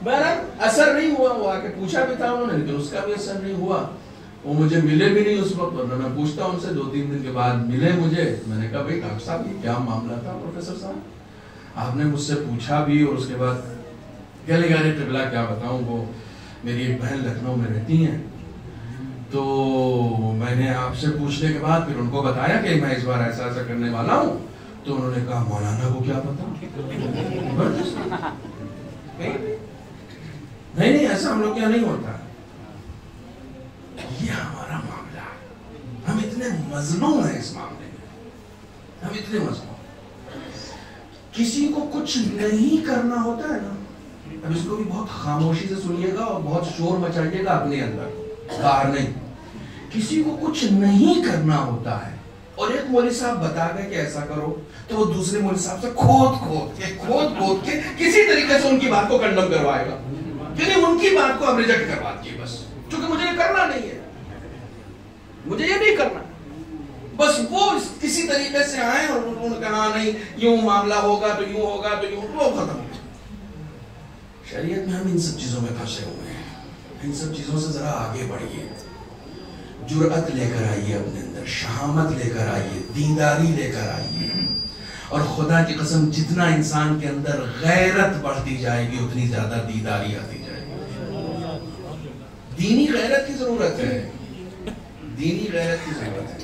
S1: بہرحال اثر نہیں ہوا. وہ آ کے پوچھا بھی تھا انہوں نے لیکن اس کا بھی اثر نہیں ہوا. وہ مجھے ملے بھی نہیں اس وقت، ورنہ میں پوچھتا ان سے. 2-3 دن کے بعد ملے مجھے. میں نے کہا بھائی ڈاکٹر صاحب یہ کیا معاملہ تھا پروفیسر صاحب؟ آپ نے مجھ سے پوچھا بھی اور اس کے بعد کہہ لگا رہے قبلہ کیا بتاؤں. وہ میری ایک بہن لکھنؤ میں رہتی ہیں تو میں نے آپ سے پوچھنے کے بعد پھر ان کو بتایا کہ میں اس بار ایسا ایسا کرنے والا ہوں. تو انہوں نے کہا مولانا کو کیا پتا. نہیں ایسا ہم لوگ کیا نہیں ہوتا. یہ ہمارا معاملہ ہے. ہم اتنے مظلوم ہیں اس معاملے میں. ہم اتنے مظلوم. کسی کو کچھ نہیں کرنا ہوتا ہے نا، اب اس کو بھی بہت خاموشی سے سنیے گا اور بہت شور مچائیے گا اپنے اندر، باہر نہیں. کسی کو کچھ نہیں کرنا ہوتا ہے اور ایک مولوی صاحب بتا گئے کہ ایسا کرو تو وہ دوسرے مولوی صاحب سے کھود کے کسی طریقے سے ان کی بات کو کنڈم کروائے گا. یعنی ان کی بات کو اب ریجیکٹ کروا دیے بس، چونکہ مجھے یہ کرنا نہیں ہے، مجھے یہ نہیں کرنا. بس وہ کسی طریقے سے آئے اور انہوں نے کہا نہیں یوں معاملہ ہوگا تو یوں ہوگا تو یوں، وہ ختم. شریعت میں ہم ان سب چیزوں میں پھنسے ہوئے ہیں. ان سب چیزوں سے ذرا آگے بڑھیے. جرأت لے کر آئیے اپنے اندر، شہامت لے کر آئیے، دینداری لے کر آئیے. اور خدا کی قسم جتنا انسان کے اندر غیرت بڑھتی جائے گی اتنی زیادہ دینداری آتی جائے گی. دینی غیرت کی ضرورت ہے. دینی غیرت کی ضرورت ہے.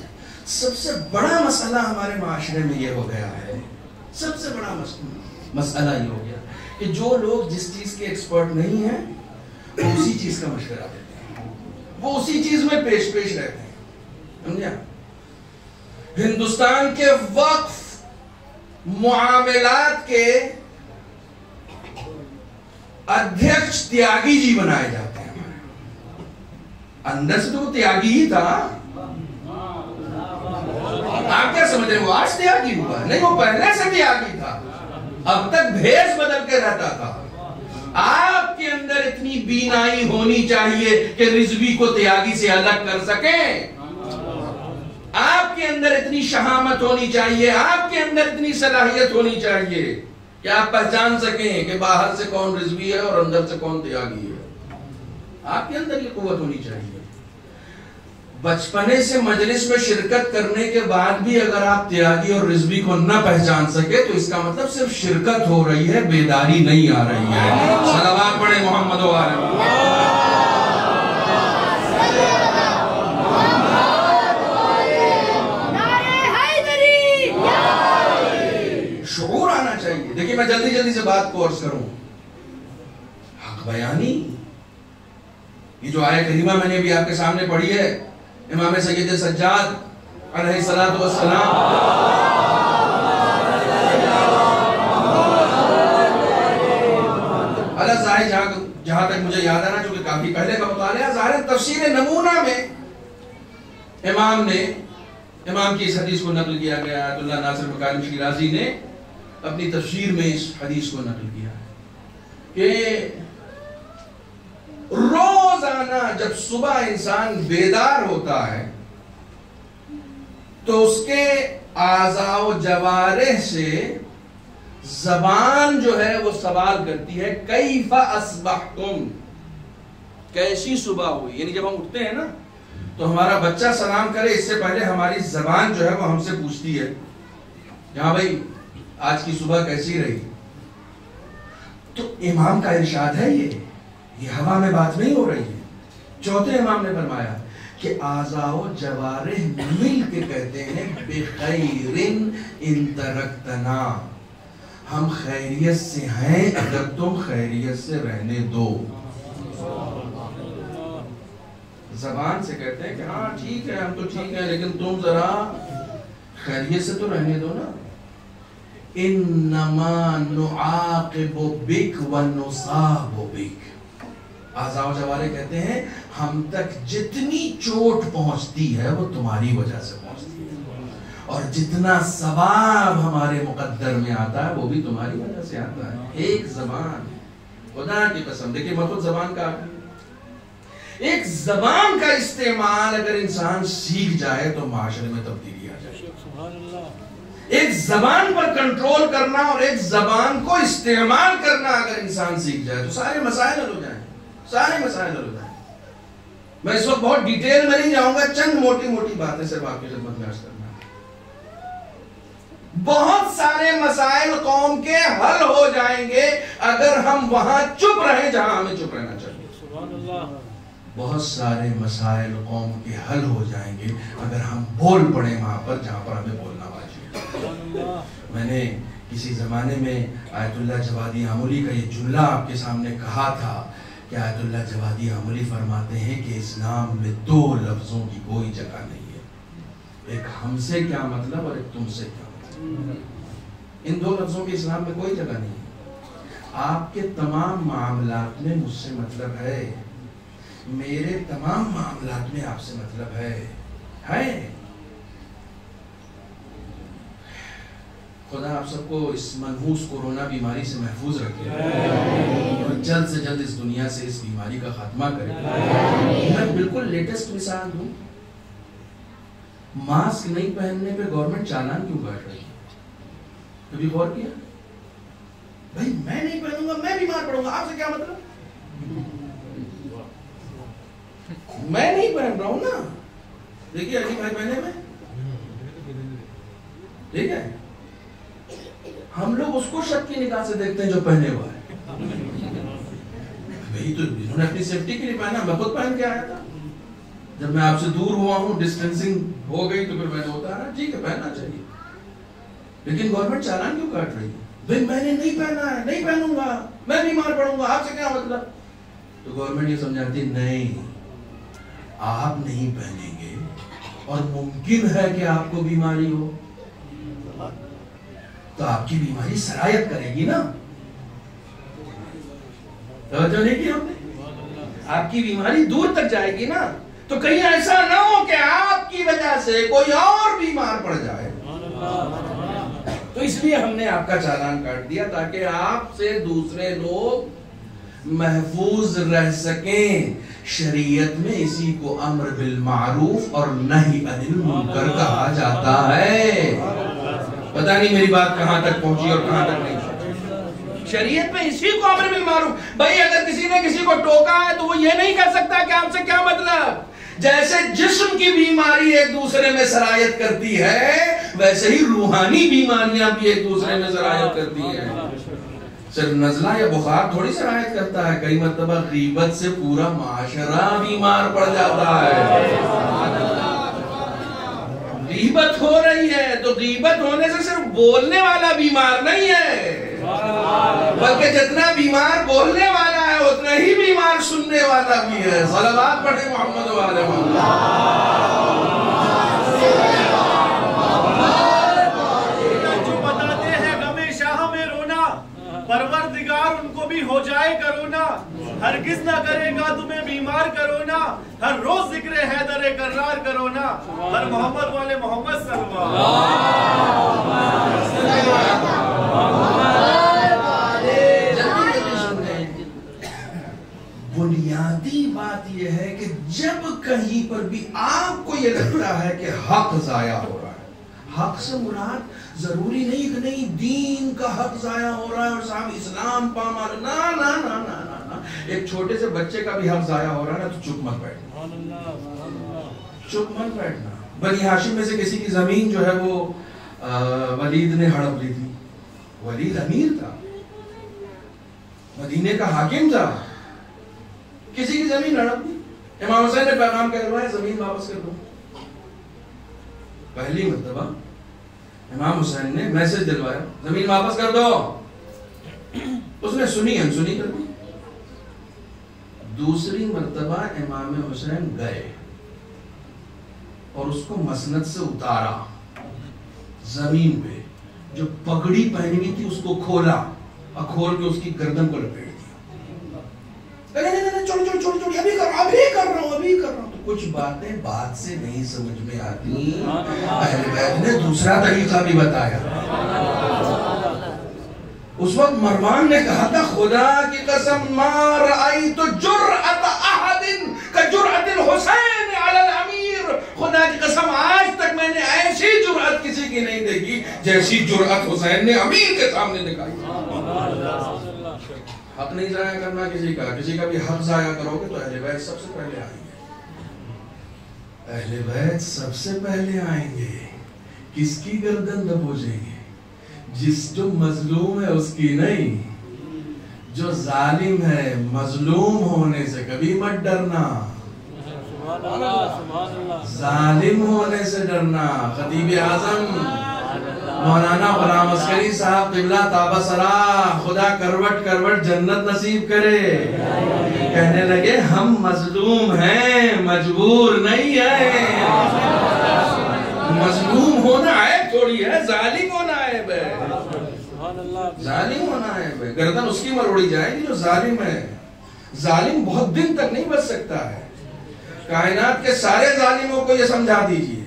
S1: سب سے بڑا مسئلہ ہمارے معاشرے میں یہ ہو گیا ہے، سب سے بڑا مسئلہ یہ ہو گیا کہ جو لوگ جس چیز کے ایکسپرٹ نہیں ہیں وہ اسی چیز کا مشورہ دیتے ہیں، وہ اسی چیز میں پیش رہتے ہیں. سمجھا؟ ہندوستان کے وقف معاملات کے ادھیکش تیاگی جی بنائے جاتے ہیں. اندر سے تو وہ تیاگی ہی تھا. آپ کیا سمجھ رہے ہیں وہ آج تیاگی ہوا؟ نہیں، وہ پہلے سے تیاگی تھا. اب تک بھیس بدل کے رہتا تھا. آپ کے اندر اتنی بینائی ہونی چاہیے کہ رضوی کو تیاگی سے الگ کر سکیں. آپ کے اندر اتنی شہامت ہونی چاہیے، آپ کے اندر اتنی صلاحیت ہونی چاہیے کہ آپ پہچان سکیں کہ باہر سے کون رضوی ہے اور اندر سے کون تیاگی ہے. آپ کے اندر یہ قوت ہونی چاہیے. بچپنے سے مجلس میں شرکت کرنے کے بعد بھی اگر آپ تیاگی اور رضوی کو نہ پہچان سکے تو اس کا مطلب صرف شرکت ہو رہی ہے، بیداری نہیں آ رہی ہے. صلوات پڑھیں محمد و آل محمد. شعور آنا چاہیے. دیکھیں میں جلدی سے بات کو عرض کروں. حق بیانی، یہ جو آیت کریمہ میں نے بھی آپ کے سامنے پڑھی ہے، امام سید سجاد علیہ الصلوۃ والسلام اللہ ظاہر جہاں تک مجھے یاد آنا چونکہ کافی پہلے کا مطالعہ، ظاہر تفسیر نمونہ میں امام کی اس حدیث کو نقل کیا گیا. آیت اللہ ناصر مکارم شیرازی نے اپنی تفسیر میں اس حدیث کو نقل کیا ہے کہ روزانہ جب صبح انسان بیدار ہوتا ہے تو اس کے اعضاء و جوارح سے زبان جو ہے وہ سوال کرتی ہے کیف اصبحتم، کیسی صبح ہوئی. یعنی جب ہم اٹھتے ہیں نا تو ہمارا بچہ سلام کرے اس سے پہلے ہماری زبان جو ہے وہ ہم سے پوچھتی ہے یہاں بھائی آج کی صبح کیسی رہی؟ تو امام کا ارشاد ہے یہ ہوا میں بات نہیں ہو رہی ہے. چوتھے امام نے فرمایا کہ اعضاء و جوارح مل کے کہتے ہیں بخیر ان ترکتنا، ہم خیریت سے ہیں اگر تم خیریت سے رہنے دو. زبان سے کہتے ہیں کہ ہاں ٹھیک ہے ہم تو ٹھیک ہیں لیکن تم ذرا خیریت سے تو رہنے دو نا. انما نعاقب بک ونصاب بک، اعضاء و جوارح کہتے ہیں ہم تک جتنی چوٹ پہنچتی ہے وہ تمہاری وجہ سے پہنچتی ہے، اور جتنا ثواب ہمارے مقدر میں آتا ہے وہ بھی تمہاری وجہ سے آتا ہے. ایک زبان، خدا کی قسم دیکھیں میں خود زبان کا ایک زبان کا استعمال اگر انسان سیکھ جائے تو معاشرے میں تبدیلی آ جائے. ایک زبان پر کنٹرول کرنا اور ایک زبان کو استعمال کرنا اگر انسان سیکھ جائے تو سارے مسائل حل ہو جائیں، سارے مسائل حل ہو جائیں. میں اس وقت بہت ڈیٹیل میں نہیں جاؤں گا، چند موٹی موٹی باتیں صرف آپ کی خدمت میں عرض کرنا. بہت سارے مسائل قوم کے حل ہو جائیں گے اگر ہم وہاں چپ رہیں جہاں ہمیں چپ رہنا چاہیے. سبحان اللہ. بہت سارے مسائل قوم کے حل ہو جائیں گے اگر ہم بول پڑیں وہاں پر جہاں پر ہمیں بولنا واجب. میں نے کسی زمانے میں آیت اللہ جوادی آملی کا یہ جملہ آپ کے سامنے کہا تھا کہ آیت اللہ جوادی آملی فرماتے ہیں کہ اسلام میں دو لفظوں کی کوئی جگہ نہیں ہے، ایک ہم سے کیا مطلب اور ایک تم سے کیا مطلب. ان دو لفظوں کی اسلام میں کوئی جگہ نہیں ہے. آپ کے تمام معاملات میں مجھ سے مطلب ہے، میرے تمام معاملات میں آپ سے مطلب ہے. خدا آپ سب کو اس منحوس کورونا بیماری سے محفوظ رکھے اور جلد سے جلد اس دنیا سے اس بیماری کا خاتمہ کرے. میں بالکل لیٹسٹ مثال دوں، ماسک نہیں پہننے پہ گورنمنٹ چالان کیوں کاٹ رہی ہے؟ کبھی غور کیا؟ بھائی میں نہیں پہنوں گا میں بیمار پڑوں گا، آپ سے کیا مطلب؟ میں نہیں پہن رہا ہوں نا. دیکھیے علی بھائی پہنے میں ٹھیک ہے، ہم لوگ اس کو شک کی نگاہ سے دیکھتے ہیں جو پہنے ہوا ہے. بھئی تو انہوں نے اپنی سیفٹی کے لیے پہنا، میں خود پہن کے آیا تھا. جب میں آپ سے دور ہوا ہوں ڈسٹینسنگ ہو گئی تو پھر میں نے ہوتا رہا ٹھیک ہے پہننا چاہیے. لیکن گورنمنٹ چالان کیوں کاٹ رہی ہے؟ بھئی میں نے نہیں پہنا ہے، نہیں پہنوں گا، میں بیمار پڑوں گا، آپ سے کیا مطلب؟ تو گورنمنٹ یہ سمجھاتی نہیں، آپ نہیں پہنیں گے اور ممکن ہے کہ آپ کو بیماری ہو تو آپ کی بیماری سرایت کرے گی نا. توجہ نہیں کی ہم نے؟ آپ کی بیماری دور تک جائے گی نا. تو کہیں ایسا نہ ہو کہ آپ کی وجہ سے کوئی اور بیمار پڑ جائے. تو اس لیے ہم نے آپ کا چالان کاٹ دیا تاکہ آپ سے دوسرے لوگ محفوظ رہ سکیں. شریعت میں اسی کو امر بالمعروف اور نہی عن المنکر کہا جاتا ہے. پتہ نہیں میری بات کہاں تک پہنچی اور کہاں تک نہیں پہنچی. شریعت میں اسی کو امر بالمعروف. بھائی اگر کسی نے کسی کو ٹوکا ہے تو وہ یہ نہیں کہہ سکتا کہ آپ سے کیا مطلب. جیسے جسم کی بیماری ایک دوسرے میں سرایت کرتی ہے ویسے ہی روحانی بیماریاں بھی ایک دوسرے میں سرایت کرتی ہیں. صرف نزلہ یا بخار تھوڑی سرایت کرتا ہے، کئی مرتبہ غیبت سے پورا معاشرہ بیمار پڑ جاتا ہے. غیبت ہو رہی ہے تو غیبت ہونے سے صرف بولنے والا بیمار نہیں ہے بلکہ جتنا بیمار بولنے والا ہے اتنا ہی بیمار سننے والا بھی ہے. صلوات پڑھیں محمد و آل محمد.
S2: پروردگار ان کو بھی ہو جائے کرونا، ہرگز نہ کرے گا تمہیں بیمار کرونا. ہر روز ذکر حیدر کرار کرونا. ہر محمد والے محمد صلی اللہ
S1: بنیادی بات یہ ہے کہ جب کہیں پر بھی آپ کو یہ لگتا ہے کہ حق ضائع ہو رہا ہے، حق سے مراد ضروری نہیں کہ نہیں دین کا حق ضائع ہو رہا ہے اور صاحب اسلام پامال، نا نا نا نا نا. ایک چھوٹے سے بچے کا بھی حق ضائع ہو رہا ہے نا تو چپ مت بیٹھنا، چپ مت بیٹھنا. بنی ہاشم میں سے کسی کی زمین جو ہے وہ ولید نے ہڑپ لی تھی. ولید امیر تھا, مدینے کا حاکم تھا, کسی کی زمین ہڑپ لی. امام حسین نے پیغام کہلوایا زمین واپس کر دو. پہلی مرتبہ امام حسین نے میسج دلوایا زمین واپس کر دو. اس نے سنی انسنی کر دی. دوسری مرتبہ امام حسین گئے اور اس کو مسند سے اتارا, زمین پہ جو پگڑی پہنی ہوئی تھی اس کو کھولا اور کھول کے اس کی گردن کو لپیٹ دیا. نہیں چھوڑ ابھی کر رہا ہوں. تو کچھ باتیں بات سے نہیں سمجھ میں آتی, اہل بیت نے دوسرا طریقہ بھی بتایا. اس وقت مروان نے کہا تھا خدا کی قسم ما رأیت جرأت احد کجرأت الحسین علی الامیر. خدا کی قسم آج تک میں نے ایسی جرأت کسی کی نہیں دیکھی جیسی جرأت حسین نے امیر کے سامنے دکھائی. حق نہیں ضائع کرنا کسی کا بھی حق ضائع کرو گے تو اہل بیت سب سے پہلے آئیں گے. اہل بیت سب سے پہلے آئیں گے. کس کی گردن دبوچیں گے؟ جو مظلوم ہے اس کی نہیں, جو ظالم ہے. مظلوم ہونے سے کبھی مت ڈرنا, ظالم ہونے سے ڈرنا. خطیب اعظم مولانا غلام عسکری صاحب قبلہ تابہ سرا خدا کروٹ کروٹ جنت نصیب کرے, کہنے لگے ہم مظلوم ہیں, مجبور نہیں ہیں. مظلوم ہونا عیب تھوڑی ہے, ظالم ہونا عیب ہے. ظالم ہونا عیب ہے. گردن اس کی مروڑی جائے گی جو ظالم ہے. ظالم بہت دن تک نہیں بچ سکتا ہے. کائنات کے سارے ظالموں کو یہ سمجھا دیجئے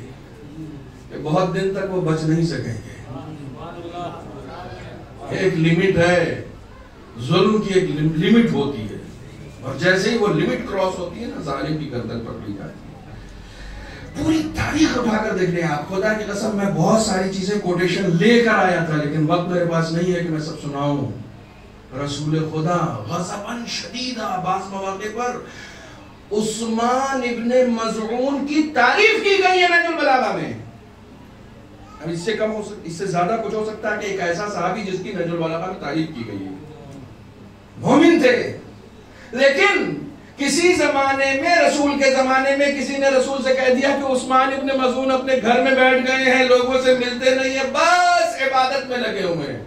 S1: کہ بہت دن تک وہ بچ نہیں سکیں گے. ایک لیمٹ ہے, ظلم کی ایک لیمٹ ہوتی ہے, اور جیسے ہی وہ لیمٹ کراس ہوتی ہے نا ظالم کی گردن پکڑی جاتی ہے. پوری تاریخ اٹھا کر دیکھ لیں آپ. خدا کی قسم میں بہت ساری چیزیں کوٹیشن لے کر آیا تھا لیکن وقت میرے پاس نہیں ہے کہ میں سب سناؤں. رسول خدا غضباً شدیدہ بعض مواقع پر عثمان ابن مظعون کی تعریف کی گئی ہے نہج البلاغہ میں. اب اس سے کم ہو سکتا, اس سے زیادہ کچھ ہو سکتا ہے کہ ایک ایسا صحابی جس کی نہج البلاغہ میں تعریف کی گئی ہے. مومن تھے لیکن کسی زمانے میں, رسول کے زمانے میں کسی نے رسول سے کہہ دیا کہ عثمان ابن مظعون اپنے گھر میں بیٹھ گئے ہیں, لوگوں سے ملتے نہیں ہیں, بس عبادت میں لگے ہوئے ہیں.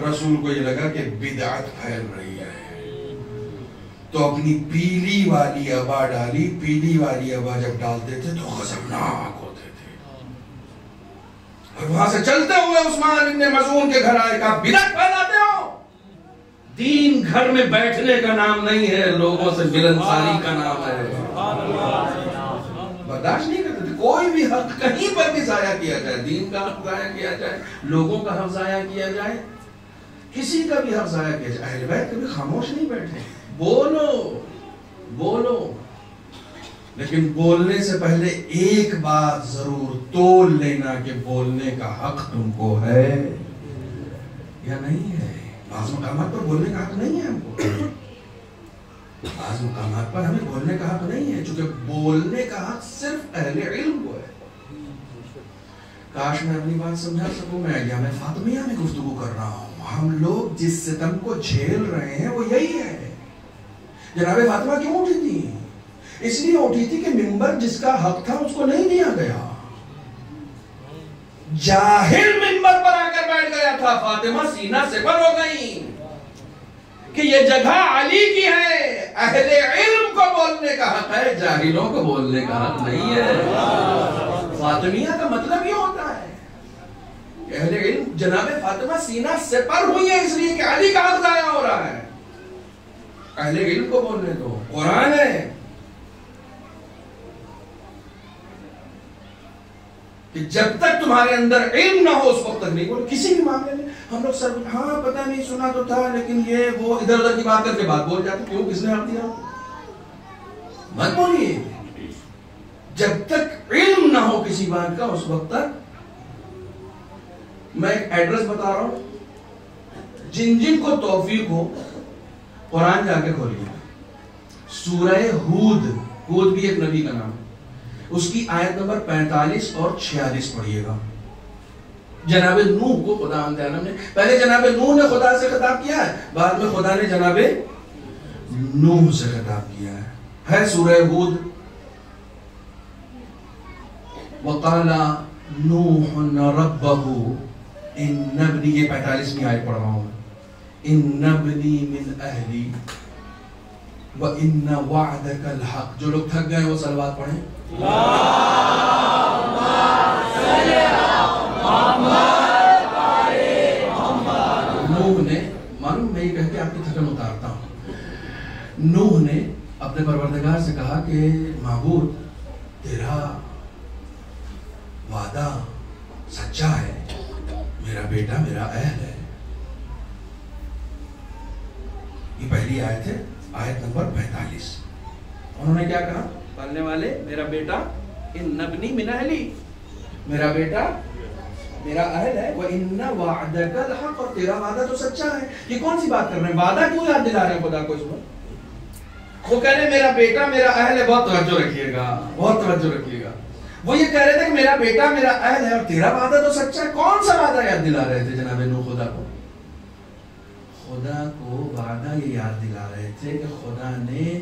S1: رسول کو یہ لگا کہ بدعت پھیل رہی ہے تو اپنی پیلی والی ابا ڈالی. پیلی والی ابا جب ڈالتے تھے تو غضبناک ہوتے تھے, اور وہاں سے چلتے ہوئے عثمان ابن مظعون کے گھر آئے. کہا بدعت پھیلاتے ہو, دین گھر میں بیٹھنے کا نام نہیں ہے, لوگوں سے ملنساری کا نام ہے. برداشت نہیں کرتے تھے کوئی بھی حق کہیں پر بھی ضائع کیا جائے. دین کا حق ضائع کیا جائے, لوگوں کا حق ضائع کیا جائے, کسی کا بھی حق ضائع کیا جائے. اہل بیت کبھی خاموش نہیں بیٹھے. بولو لیکن بولنے سے پہلے ایک بات ضرور تول لینا کہ بولنے کا حق تم کو ہے یا نہیں ہے. بعض مقامات پر بولنے کا حق نہیں ہے ہم کو, بعض مقامات پر ہمیں بولنے کا حق نہیں ہے, چونکہ بولنے کا حق صرف اہل علم کو ہے. کاش میں اپنی بات سمجھا سکوں. میں ایام فاطمیہ میں گفتگو کر رہا ہوں. ہم لوگ جس ستم کو جھیل رہے ہیں وہ یہی ہے. جناب فاطمہ کیوں اٹھی تھی؟ اس لیے اٹھی تھی کہ منبر جس کا حق تھا اس کو نہیں دیا گیا. جاہل منبر پر آ کر بیٹھ گیا تھا. فاطمہ سینہ سے پر ہو گئی کہ یہ جگہ علی کی ہے. اہل علم کو بولنے کا حق ہے, جاہلوں کو بولنے کا حق نہیں ہے. فاطمیہ کا مطلب یہ ہوتا ہے کہ اہل علم, جناب فاطمہ سینہ سے پر ہوئی ہے اس لیے کہ علی کا حق ضائع ہو رہا ہے. اہل علم کو بولنے دو. قرآن ہے کہ جب تک تمہارے اندر علم نہ ہو اس وقت تک نہیں بولو. کسی بھی معاملے میں ہم لوگ سر ہاں پتہ نہیں سنا تو تھا لیکن یہ وہ ادھر ادھر کی بات کر کے بات بول جاتے. کیوں, کس نے حق دیا؟ مت بولیے. جب تک علم نہ ہو کسی بات کا اس وقت تک. میں ایک ایڈریس بتا رہا ہوں, جن کو توفیق ہو قرآن جا کے کھولیے. سورہ ہود, ہود بھی ایک نبی کا نام ہے, اس کی آیت نمبر 45 اور 46 پڑھیے گا. جناب نوح کو خدا عالم نے، پہلے جناب نوح نے خدا سے خطاب کیا ہے، بعد میں خدا نے جناب نوح سے خطاب کیا ہے سورہ ہود، وقال نوح ربہ ان ابنی، یہ 45ویں آیت پڑھ رہا ہوں، ان ابنی من اہلی وان وعدک الحق۔ جو لوگ تھک گئے وہ صلوات پڑھیں۔ نوح نے، معلوم میں یہ کہہ کے آپ کی تھکن اتارتا ہوں، نوح نے اپنے پروردگار سے کہا کہ معبود تیرا وعدہ سچا ہے، میرا بیٹا میرا اہل ہے۔ یہ پہلی آیت ہے، آیت نمبر 45۔ انہوں نے کیا کہا پڑھنے والے؟ میرا بیٹا ان ابنی من اہلی، میرا بیٹا میرا اہل ہے، وَإِنَّ وَعْدَكَ الْحَقُّ، اور تیرا وعدہ تو سچا ہے۔ یہ کون سی بات کر رہے ہیں؟ وعدہ کیوں یاد دلا رہے ہیں خدا کو اس میں؟ وہ کہہ رہے میرا بیٹا میرا اہل ہے، بہت توجہ رکھیے گا، بہت توجہ رکھیے گا۔ وہ یہ کہہ رہے تھے کہ میرا بیٹا میرا اہل ہے اور تیرا وعدہ تو سچا ہے۔ کون سا وعدہ یاد دلا رہے تھے جناب نوح خدا کو؟ خدا کو وعدہ یہ یاد دلا رہے تھے کہ خدا نے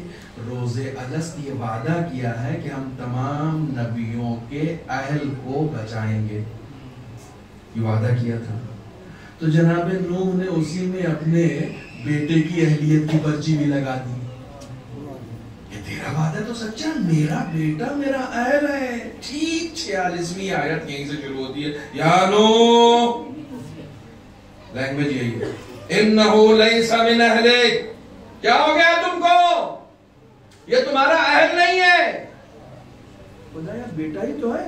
S1: روز الست یہ وعدہ کیا ہے کہ ہم تمام نبیوں کے اہل کو بچائیں گے، یہ وعدہ کیا تھا۔ تو جناب نوح نے اسی میں اپنے بیٹے کی اہلیت کی پرچی بھی لگا دی کہ تیرا وعدہ تو سچا، میرا بیٹا میرا اہل ہے۔ ٹھیک 46ویں آیت یہیں سے شروع ہوتی ہے، یا نوح، لینگویج یہی ہے، انہو لیس من اہلک، کیا ہو گیا تم کو؟ یہ تمہارا اہل نہیں ہے۔ خدا یا بیٹا ہی تو ہے۔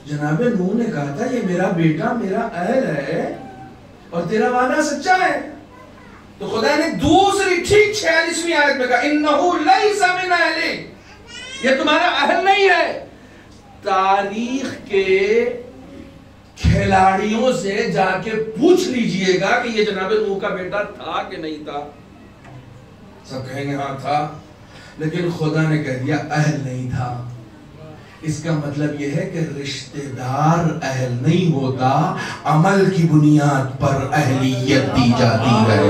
S1: جناب نوح نے کہا تھا یہ میرا بیٹا میرا اہل ہے اور تیرا وعدہ سچا ہے، تو خدا نے دوسری ٹھیک 46ویں آیت میں کہا انہو لیس من اہلک، یہ تمہارا اہل نہیں ہے۔ تاریخ کے کھلاڑیوں سے جا کے پوچھ لیجئے گا کہ یہ جناب نوح کا بیٹا تھا کہ نہیں تھا، سب کہیں گے ہاں تھا، لیکن خدا نے کہہ دیا اہل نہیں تھا۔ اس کا مطلب یہ ہے کہ رشتہ دار اہل نہیں ہوتا، عمل کی بنیاد پر اہلیت دی جاتی ہے۔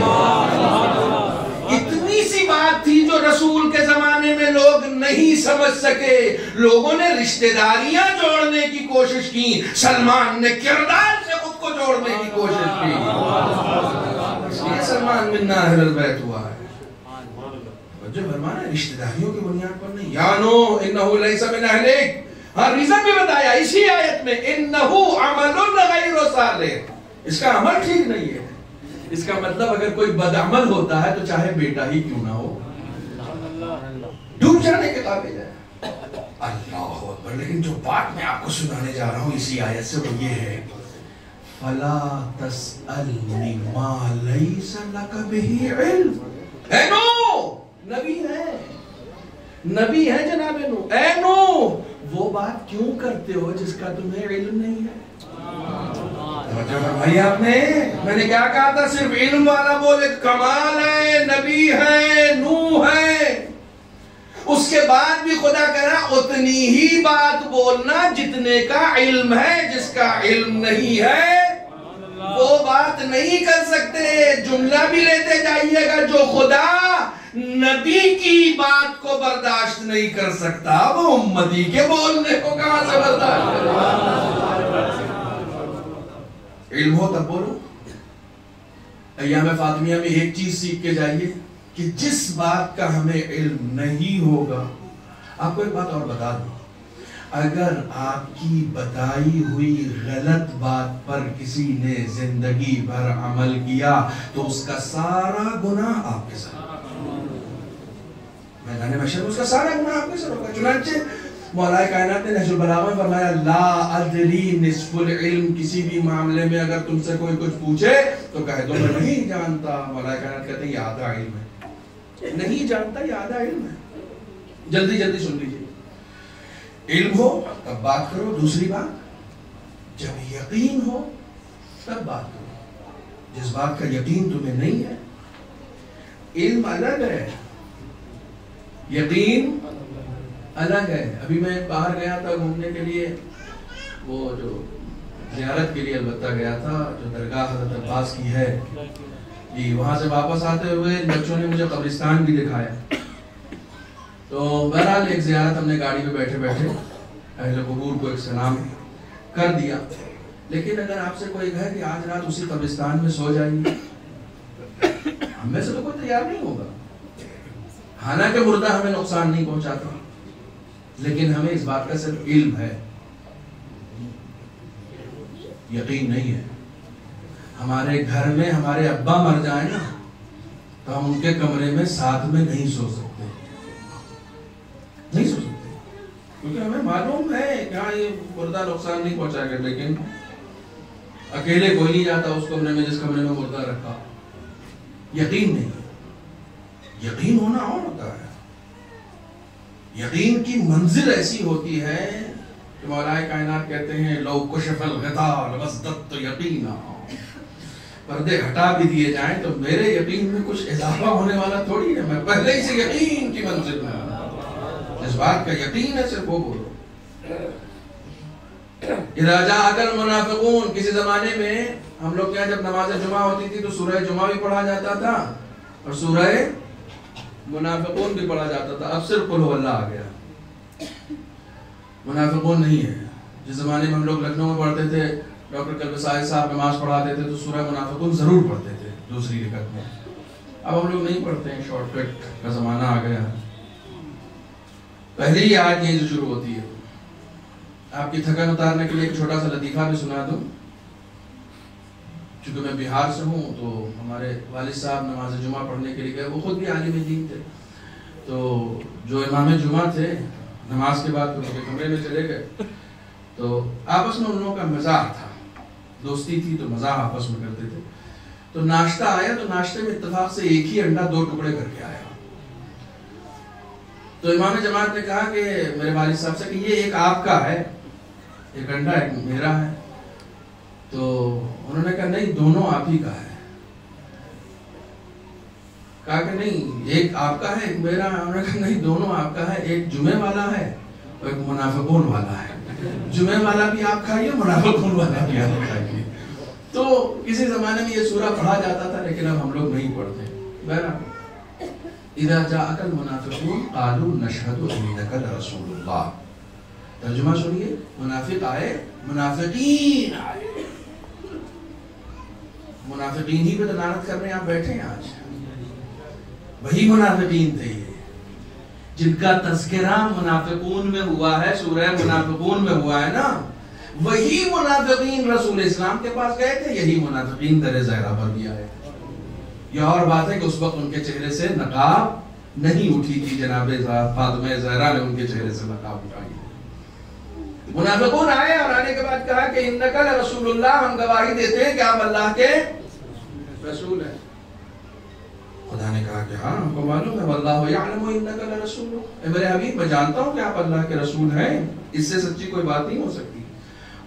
S1: اتنی سی بات تھی جو رسول کے زمانے میں لوگ نہیں سمجھ سکے، لوگوں نے رشتہ داریاں جوڑنے کی کوشش کی، سلمان نے کردار سے خود کو جوڑنے کی کوشش کی، اس لیے سلمان منا اہل البیت ہوا ہے۔ جو فرمانا ہے رشتہ داریوں کی بنیاد پر نہیں، یا نوح انہو لیس من اہلک، ہاں ریزن بھی بتایا اسی آیت میں، انہو عمل غیر صالح، اس کا عمل ٹھیک نہیں ہے۔ اس کا مطلب اگر کوئی بدعمل ہوتا ہے تو چاہے بیٹا ہی کیوں نہ ہو، ڈوب جانے کے قابل ہے۔ اللہ اکبر۔ لیکن جو بات میں آپ کو سنانے جا رہا ہوں اسی آیت سے وہ یہ ہے، فلا تسألنی ما لیس لک بہ علم۔ اے نوح، نبی ہے، نبی ہے جناب نوح، اے نوح وہ بات کیوں کرتے ہو جس کا تمہیں علم نہیں ہے؟ بھائی آپ نے، میں نے کیا کہا تھا؟ صرف علم والا بولے کمال ہے، نبی ہے، نوح ہے، اس کے بعد بھی خدا کہہ رہا اتنی ہی بات بولنا جتنے کا علم ہے، جس کا علم نہیں ہے وہ بات نہیں کر سکتے۔ جملہ بھی لیتے جائیے گا، جو خدا نبی کی بات کو برداشت نہیں کر سکتا وہ امتی کے بولنے کو کہاں سے برداشت کرے؟ علم ہو تب بولو۔ ایام فاطمیہ میں ایک چیز سیکھ کے جائیے کہ جس بات کا ہمیں علم نہیں ہوگا، آپ کو ایک بات اور بتا دوں، اگر آپ کی بتائی ہوئی غلط بات پر کسی نے زندگی بھر عمل کیا تو اس کا سارا گناہ آپ کے ساتھ، میدان محشر میں اس کا سارا گناہ آپ کے ساتھ ہوگا۔ چنانچہ مولا کائنات نے نہج البلاغہ میں فرمایا لا ادری نصف العلم، کسی بھی معاملے میں اگر تم سے کوئی کچھ پوچھے تو کہہ دو میں نہیں جانتا۔ مولا کائنات کہتے ہیں یہ آدھا علم ہے، نہیں جانتا یہ آدھا علم ہے۔ جلدی جلدی سن لیجیے، علم ہو تب بات کرو، دوسری بات جب یقین ہو تب بات کرو۔ جس بات کا یقین تمہیں نہیں ہے، علم الگ ہے، یقین الگ ہے۔ ابھی میں باہر گیا تھا گھومنے کے لیے، وہ جو زیارت کے لیے البتہ گیا تھا جو درگاہ حضرت عباس کی ہے جی، وہاں سے واپس آتے ہوئے بچوں نے مجھے قبرستان بھی دکھایا. تو بہرحال ایک زیارت ہم نے گاڑی میں بیٹھے بیٹھے اہل قبور کو ایک سلام کر دیا. لیکن اگر آپ سے کوئی کہے کہ آج رات اسی قبرستان میں سو جائیے، ہم میں سے تو کوئی تیار نہیں ہوگا. حالانکہ مردہ ہمیں نقصان نہیں پہنچاتا، لیکن ہمیں اس بات کا صرف علم ہے، یقین نہیں ہے. ہمارے گھر میں ہمارے ابا مر جائیں نا تو ہم ان کے کمرے میں ساتھ میں نہیں سو سکتے، نہیں سو سکتے، کیونکہ ہمیں معلوم ہے کہ ہاں یہ مردہ نقصان نہیں پہنچائے گا. لیکن اکیلے کوئی نہیں جاتا اس کمرے میں جس کمرے میں مردہ رکھا. یقین نہیں. یقین ہونا اور ہوتا ہے. یقین کی منزل ایسی ہوتی ہے کہ مولا کائنات کہتے ہیں لو کشف الغطاء لازددت یقینا، پردے ہٹا بھی دیے جائیں تو میرے یقین میں کچھ اضافہ ہونے والا تھوڑی ہے. میں پہلے ہی سے یقین کی منزل میں اس بات کا یقین ہے، صرف وہ بولو. اذا جاءک المنافقون، کسی زمانے میں ہم لوگ کیا جب نماز جمعہ ہوتی تھی تو سورہ جمعہ بھی پڑھا جاتا تھا اور سورہ منافقون بھی پڑھا جاتا تھا. اب صرف قل هو اللہ آ گیا، منافقون نہیں ہے. جس زمانے میں ہم لوگ لکھنؤ میں پڑھتے تھے، ڈاکٹر کلب سائد صاحب نماز پڑھاتے تھے تو سورہ منافقون ضرور پڑھتے تھے دوسری رکعت میں. اب ہم لوگ نہیں پڑھتے ہیں، شارٹ کٹ کا زمانہ آ گیا. پہلے ہی آیت یہیں سے شروع ہوتی ہے. آپ کی تھکن اتارنے کے لیے ایک چھوٹا سا لطیفہ بھی سنا دوں. چونکہ میں بہار سے ہوں تو ہمارے والد صاحب نماز جمعہ پڑھنے کے لیے گئے. وہ خود بھی عالم دین تھے. تو جو امام جمعہ تھے نماز کے بعد ان کے کمرے میں چلے گئے تو آپس میں ان لوگوں کا مزاح تھا، دوستی تھی تو مزاح آپس میں کرتے تھے. تو ناشتہ آیا تو ناشتے میں اتفاق سے ایک ہی انڈا 2 ٹکڑے کر کے آیا. تو امام جماعت نے کہا کہ میرے والد صاحب سے کہ یہ ایک آپ کا ہے، ایک انڈا ایک میرا ہے. تو انہوں نے کہا نہیں، دونوں آپ ہی کا ہے. کہا کہ نہیں، ایک آپ کا ہے ایک میرا ہے. انہوں نے کہا نہیں، دونوں آپ کا ہے، ایک جمعے والا ہے اور ایک منافقون والا ہے. جمعے والا بھی آپ کھائیے، منافقون والا بھی آپ کھائیے. تو کسی زمانے میں یہ سورہ پڑھا جاتا تھا لیکن اب ہم لوگ نہیں پڑھتے. بہرحال اذا جاءک المنافقون قالوا نشهد انک لرسول اللہ. ترجمہ سنیے، منافق آئے، منافقین آئے. منافقین ہی پہ دلالت کر رہے ہیں. آپ بیٹھے ہیں آج، وہی منافقین تھے یہ جن کا تذکرہ منافقون میں ہوا ہے، سورہ منافقون میں ہوا ہے نا. وہی منافقین رسول اسلام کے پاس گئے تھے، یہی منافقین در زہرا پر بھی آئے. یہ اور بات ہے کہ اس وقت ان کے چہرے سے نقاب نہیں اٹھی تھی، جناب فاطمہ زہرا نے ان کے چہرے سے نقاب اٹھائی. منافقون آئے اور آنے کے بعد کہا کہ انک لرسول اللہ، ہم گواہی دیتے ہیں کہ آپ اللہ کے رسول ہیں. خدا نے کہا کہ ہاں ہم کو معلوم ہے، واللہ یعلم انک لرسول. اے میرے حبیب، میں جانتا ہوں کہ آپ اللہ کے رسول ہیں، اس سے سچی کوئی بات نہیں ہو سکتی.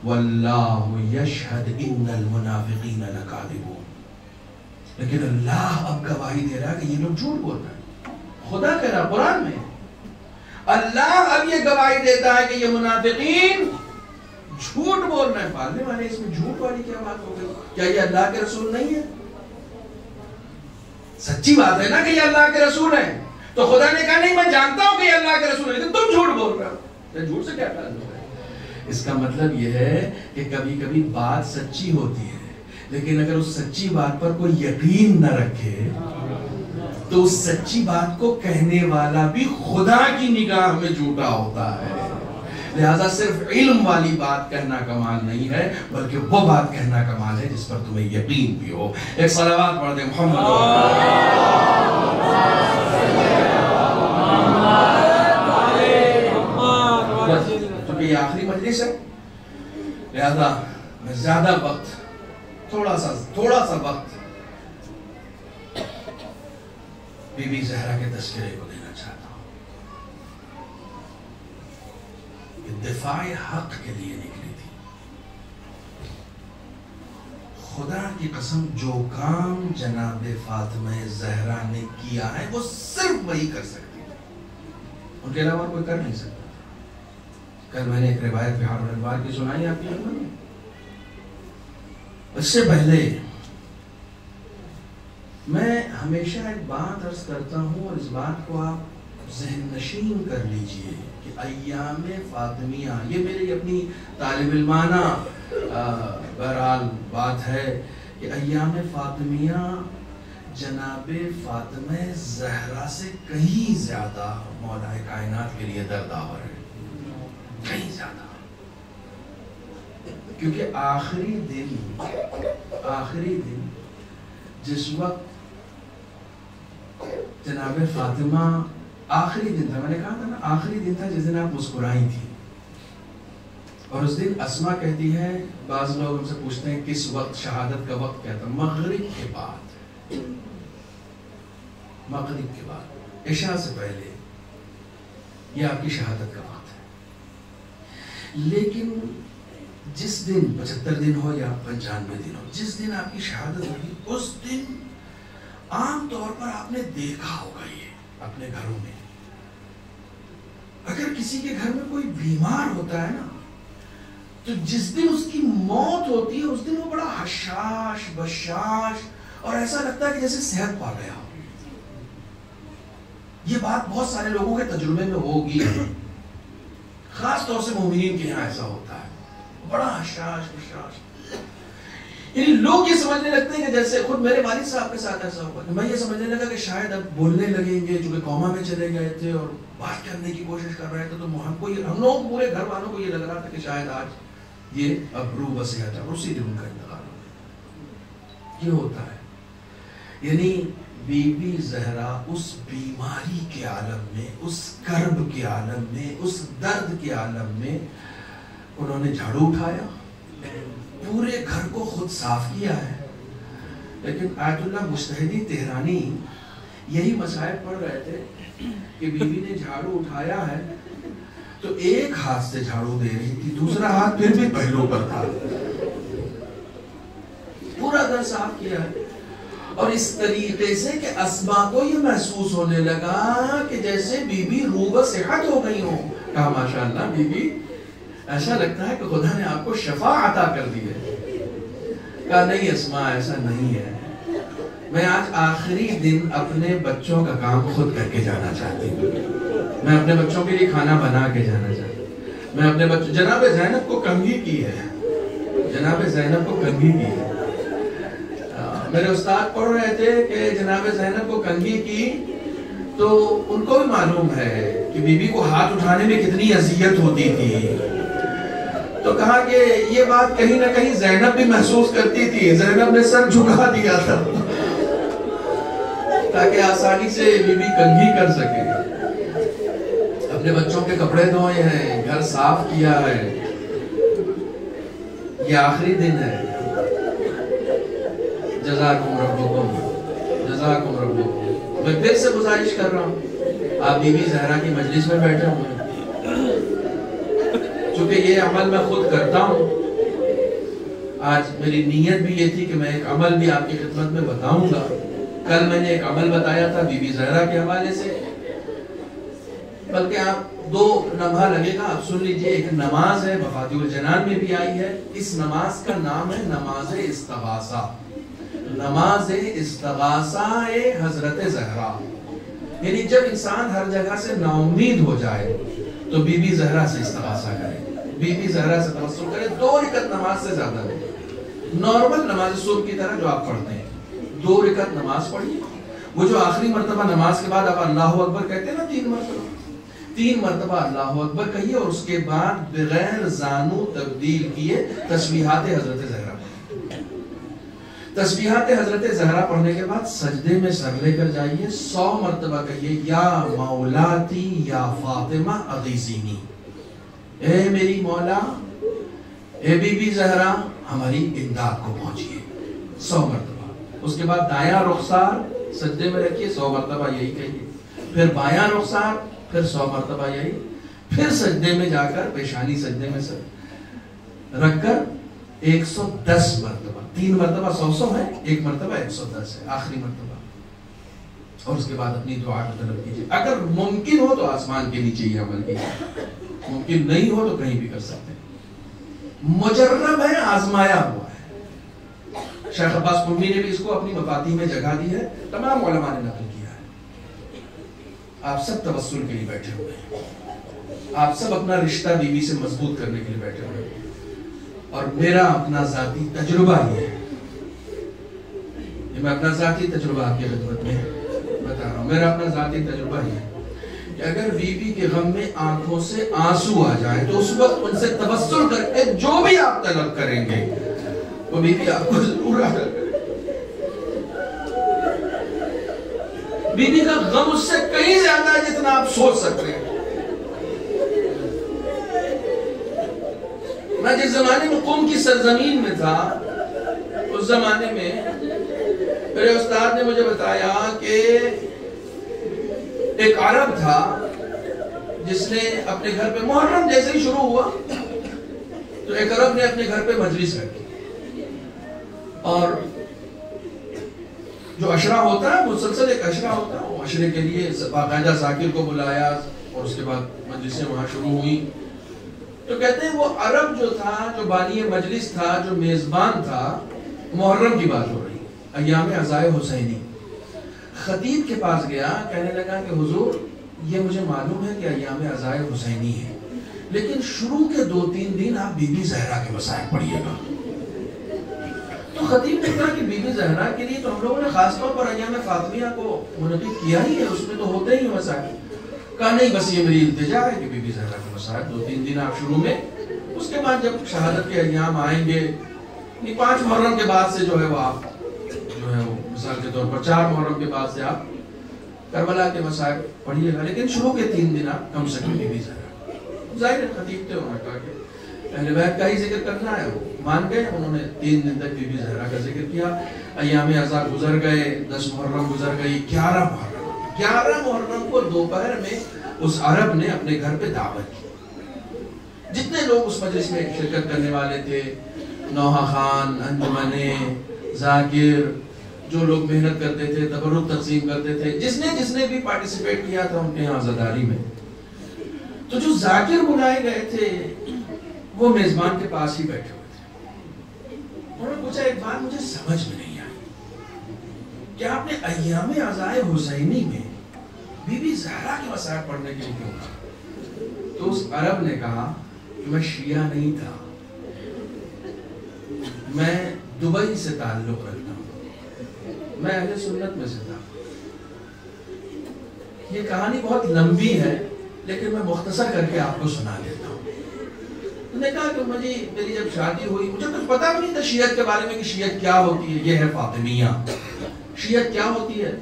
S1: واللہ یشہد ان المنافقین لکاذبون. لیکن اللہ اب گواہی دے رہا ہے کہ یہ لوگ جھوٹ بول رہے ہیں. خدا کہہ رہا قرآن میں، اللہ اب یہ گواہی دیتا ہے کہ یہ منافقین جھوٹ بول رہے ہیں. پالنے والے اس میں جھوٹ والی کیا بات ہو گئی؟ کیا یہ اللہ کے رسول نہیں ہے؟ سچی بات ہے نا کہ یہ اللہ کے رسول ہیں. تو خدا نے کہا نہیں، میں جانتا ہوں کہ یہ اللہ کے رسول ہیں لیکن تم جھوٹ بول رہے ہو. جھوٹ سے کیا تعلق ہے؟ اس کا مطلب یہ ہے کہ کبھی کبھی بات سچی ہوتی ہے لیکن اگر اس سچی بات پر کوئی یقین نہ رکھے تو اس سچی بات کو کہنے والا بھی خدا کی نگاہ میں جھوٹا ہوتا ہے. لہذا صرف علم والی بات کہنا کمال نہیں ہے بلکہ وہ بات کہنا کمال ہے جس پر تمہیں یقین بھی ہو. ایک صلوات پڑھ دیں محمد. چونکہ یہ آخری مجلس ہے لہذا میں زیادہ وقت تھوڑا سا وقت بی بی زہرا کے تذکرے کو دینا چاہتا ہوں. دفاع حق کے لیے نکلی تھی. خدا کی قسم جو کام جناب فاطمہ زہرا نے کیا ہے وہ صرف وہی کر سکتی ہے، ان کے علاوہ کوئی کر نہیں سکتا. کل میں نے ایک روایت بہار الانوار کی سنائی آپ کی خدمت میں. اس سے پہلے میں ہمیشہ ایک بات عرض کرتا ہوں اور اس بات کو آپ ذہن نشین کر لیجئے کہ ایام فاطمیہ، یہ میری اپنی طالب علمانہ بہرحال بات ہے کہ ایام فاطمیہ جناب فاطمہ زہرا سے کہیں زیادہ مولا کائنات کے لیے دردآور ہے، کہیں زیادہ، کیونکہ آخری دن جس وقت جناب فاطمہ، آخری دن تھا، میں نے کہا تھا نا آخری دن تھا جس دن آپ مسکرائی تھی، اور اس دن اسما کہتی ہے، بعض لوگ ہم سے پوچھتے ہیں کس وقت شہادت کا وقت کیا تھا، مغرب کے بعد، مغرب کے بعد، عشاء سے پہلے یہ آپ کی شہادت کا وقت ہے۔ لیکن جس دن 75 دن ہو یا 95 دن ہو، جس دن آپ کی شہادت ہوگی اس دن عام طور پر آپ نے دیکھا ہوگا یہ اپنے گھروں میں، اگر کسی کے گھر میں کوئی بیمار ہوتا ہے نا تو جس دن اس کی موت ہوتی ہے اس دن وہ بڑا حشاش بشاش اور ایسا لگتا ہے کہ جیسے صحت پا گیا ہو۔ یہ بات بہت سارے لوگوں کے تجربے میں ہوگی، خاص طور سے مومنین کے یہاں ایسا ہوتا ہے، بڑا حشاش بشاش، یعنی لوگ یہ سمجھنے لگتے ہیں کہ جیسے خود میرے والد صاحب کے ساتھ ایسا ہوا، میں یہ سمجھنے لگا کہ شاید اب بولنے لگیں گے، چونکہ کوما میں چلے گئے تھے اور بات کرنے کی کوشش کر رہے تھے، تو ہم لوگ پورے گھر والوں کو یہ لگ رہا تھا کہ شاید آج یہ اب روح بصیحت ہے، اور اسی دن ان کا انتقال ہو گیا۔ یہ ہوتا ہے، یعنی بی بی زہرا اس بیماری کے عالم میں، اس کرب کے عالم میں، اس درد کے عالم میں انہوں نے جھاڑو اٹھایا، پورے گھر کو خود صاف کیا ہے۔ لیکن آیت اللہ مجتہدی تہرانی یہی مسائل پڑھ رہے تھے کہ بی بی نے جھاڑو اٹھایا ہے تو ایک ہاتھ سے جھاڑو دے رہی تھی، دوسرا ہاتھ پھر بھی پہلو پر تھا، پورا گھر صاف کیا ہے، اور اس طریقے سے کہ اسما کو یہ محسوس ہونے لگا کہ جیسے بی بی روح بصحت ہو گئی ہوں۔ کہا ماشاءاللہ بی بی، ایسا لگتا ہے کہ خدا نے آپ کو شفا عطا کر دی ہے۔ کہا نہیں اسما، ایسا نہیں ہے، میں آج آخری دن اپنے بچوں کا کام خود کر کے جانا چاہتی ہوں، میں اپنے بچوں کے لیے کھانا بنا کے جانا چاہتی ہوں، میں اپنے بچوں، جناب زینب کو کنگھی کی ہے، جناب زینب کو کنگھی کی ہے۔ میرے استاد پڑھ رہے تھے کہ جناب زینب کو کنگھی کی تو ان کو بھی معلوم ہے کہ بی بی کو ہاتھ اٹھانے میں کتنی اذیت ہوتی تھی، تو کہا کہ یہ بات کہیں نہ کہیں زینب بھی محسوس کرتی تھی، زینب نے سر جھکا دیا تھا تاکہ آسانی سے بی بی کنگھی کر سکے۔ اپنے بچوں کے کپڑے دھوئے ہیں، گھر صاف کیا ہے، یہ آخری دن ہے۔ جزاکم ربکم، جزاکم ربکم۔ میں پھر سے گزارش کر رہا ہوں، آپ بی بی زہرا کی مجلس میں بیٹھے ہوئے ہیں، چونکہ یہ عمل میں خود کرتا ہوں، آج میری نیت بھی یہ تھی کہ میں ایک عمل بھی آپ کی خدمت میں بتاؤں گا۔ کل میں نے ایک عمل بتایا تھا بی بی زہرا کے حوالے سے، بلکہ آپ دو لمحہ لگے گا، آپ سن لیجئے۔ ایک نماز ہے، مفاتیح الجنان میں بھی آئی ہے، اس نماز کا نام ہے نماز استغاثہ، نماز استغاثہ حضرت زہرا، یعنی جب انسان ہر جگہ سے نا امید ہو جائے تو بی بی زہرا سے استغاثہ کرے، بی بی زہرا سے توسل کرے، 2 رکعت نماز سے زیادہ نہیں، نارمل نماز صبح کی طرح جو آپ پڑھتے ہیں 2 رکعت نماز پڑھیے، وہ جو آخری مرتبہ نماز کے بعد آپ اللہ اکبر کہتے ہیں نا 3 مرتبہ اللہ اکبر کہیے، اور اس کے بعد بغیر زانو تبدیل کیے تسبیحات حضرت زہرا، تسبیحات حضرت زہرا پڑھنے کے بعد سجدے میں سر لے کر جائیے، 100 مرتبہ کہیے یا مولاتی یا فاطمہ اغیثینی، اے میری مولا، اے بی بی زہرا ہماری امداد کو پہنچیے، 100 مرتبہ۔ اس کے بعد دایاں رخسار سجدے میں رکھیے، 100 مرتبہ یہی کہیے، پھر بایاں رخسار، پھر 100 مرتبہ یہی، پھر سجدے میں جا کر پیشانی سجدے میں سر رکھ کر 110 مرتبہ، 3 مرتبہ 100 ہے، 1 مرتبہ 110 ہے، آخری مرتبہ، اور اس کے بعد اپنی دعا کو طلب کیجیے۔ اگر ممکن ہو تو آسمان کے نیچے یہ عمل کیجیے، ممکن نہیں ہو تو کہیں بھی کر سکتے ہیں، مجرب ہے، آزمایا ہوا ہے، شیخ عباس قمی نے بھی اس کو اپنی مفاتیح میں جگہ دی ہے، تمام علماء نے نقل کیا ہے۔ آپ سب توسل کے لیے بیٹھے ہوئے ہیں، آپ سب اپنا رشتہ بیوی سے مضبوط کرنے کے لیے بیٹھے ہوئے ہیں، اور میرا اپنا ذاتی تجربہ یہ ہے، میں اپنا ذاتی تجربہ آپ کی خدمت میں بتا رہا ہوں، میرا اپنا ذاتی تجربہ یہ ہے کہ اگر بیوی کے غم میں آنکھوں سے آنسو آ جائیں تو اس وقت ان سے توسل کر کے جو بھی آپ طلب کریں گے وہ بیوی آپ کو ضرور ادا کرے۔ بیوی کا غم اس سے کہیں زیادہ ہے جتنا آپ سوچ سکتے ہیں۔ میں جس زمانے میں قم کی سرزمین میں تھا، اس زمانے میں میرے استاد نے مجھے بتایا کہ ایک عرب تھا جس نے اپنے گھر پہ محرم جیسے ہی شروع ہوا تو ایک عرب نے اپنے گھر پہ مجلس رکھی، اور جو عشرہ ہوتا ہے مسلسل ایک عشرہ ہوتا ہے، وہ عشرے کے لیے باقاعدہ ذاکر کو بلایا اور اس کے بعد مجلسیں وہاں شروع ہوئی۔ تو کہتے ہیں وہ عرب جو تھا، جو بانی مجلس تھا، جو میزبان تھا، محرم کی بات ہو رہی، ایام عزائے حسینی، خطیب کے پاس گیا، کہنے لگا کہ حضور یہ مجھے معلوم ہے کہ ایام عزائے حسینی ہے، لیکن شروع کے 2-3 دن آپ بی بی زہرا کے مسائل پڑھیے گا۔ تو خطیب نے کہا کہ بی بی زہرا کے لیے تو ہم لوگوں نے خاص طور پر ایام فاطمیہ کو منعقد کیا ہی ہے، اس میں تو ہوتے ہی مسائل۔ کہا نہیں، بس یہ میری التجا ہے کہ بی بی زہرا کے مسائل 2-3 دن آپ شروع میں، اس کے بعد جب شہادت کے ایام آئیں گے، 5 محرم کے بعد سے جو ہے وہ آپ جو ہے وہ مثال کے طور پر 4 محرم کے بعد سے آپ کربلا کے مسائل پڑھیے گا، لیکن شروع کے 3 دن آپ کم سے کم بی بی زہرا۔ ظاہر خطیب تھے، انہوں نے کہا کہ اہل بیت کا ہی ذکر کرنا ہے، وہ مان گئے، انہوں نے 3 دن تک بی بی زہرا کا ذکر کیا۔ ایام عزا گزر گئے، 10 محرم گزر گئی، 11 محرم کو دوپہر میں اس عرب نے اپنے گھر پہ دعوت کی۔ جتنے لوگ اس مجلس میں شرکت کرنے والے تھے، نوحہ خان، انجمنے، ذاکر، جو لوگ محنت کرتے تھے، تبرک تقسیم کرتے تھے، جس نے بھی پارٹیسپیٹ کیا تھا ان کے یہاں عزاداری میں، تو جو ذاکر بلائے گئے تھے وہ میزبان کے پاس ہی بیٹھے ہوئے تھے۔ انہوں نے پوچھا، ایک بات مجھے سمجھ میں نہیں آئی کہ آپ نے ایام عزائے حسینی میں بی بی زہرا کے مسائل پڑھنے کے لیے کیوں کہا؟ تو اس عرب نے کہا کہ میں شیعہ نہیں تھا، میں دبئی سے تعلق رکھتا ہوں، میں اہل سنت میں سے تھا۔ یہ کہانی بہت لمبی ہے لیکن میں مختصر کر کے آپ کو سنا دیتا ہوں۔ انہوں نے کہا کہ میری جب شادی ہوئی، مجھے کچھ پتا بھی نہیں تھا شیعت کے بارے میں کہ شیعت کیا ہوتی ہے، یہ ہے فاطمیہ، شیعت کیا ہوتی ہے۔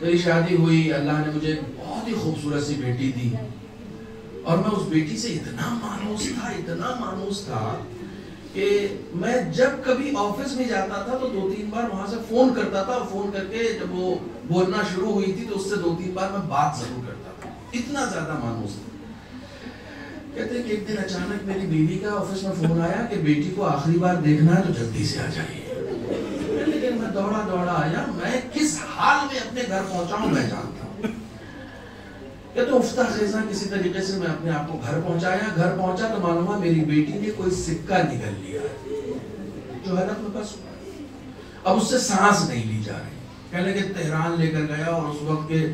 S1: میری شادی ہوئی، اللہ نے مجھے بہت ہی خوبصورت سی بیٹی دی، اور میں اس بیٹی سے اتنا مانوس تھا کہ میں جب کبھی آفس میں جاتا تھا تو 2-3 بار وہاں سے فون کرتا تھا، اور فون کر کے جب وہ بولنا شروع ہوئی تھی تو اس سے 2-3 بار میں بات ضرور کرتا تھا، اتنا زیادہ مانوس تھا۔ کہتے ہیں کہ ایک دن اچانک میری بیوی کا آفس میں فون آیا کہ بیٹی کو آخری بار دیکھنا ہے تو جلدی سے آ جائیے۔ لیکن میں دوڑا آیا، میں کس حال میں اپنے گھر پہنچا ہوں میں جانتا ہوں۔ کہ تو افتہ خیزہ کسی طریقے سے میں اپنے آپ کو گھر پہنچا تو معلوم ہے میری بیٹی نے کوئی سکہ نکل لیا جو حیرت میں بس ہوا۔ اب اس سے سانس نہیں لی جا رہی، کہنے کہ تہران لے کر گیا، اور اس وقت کے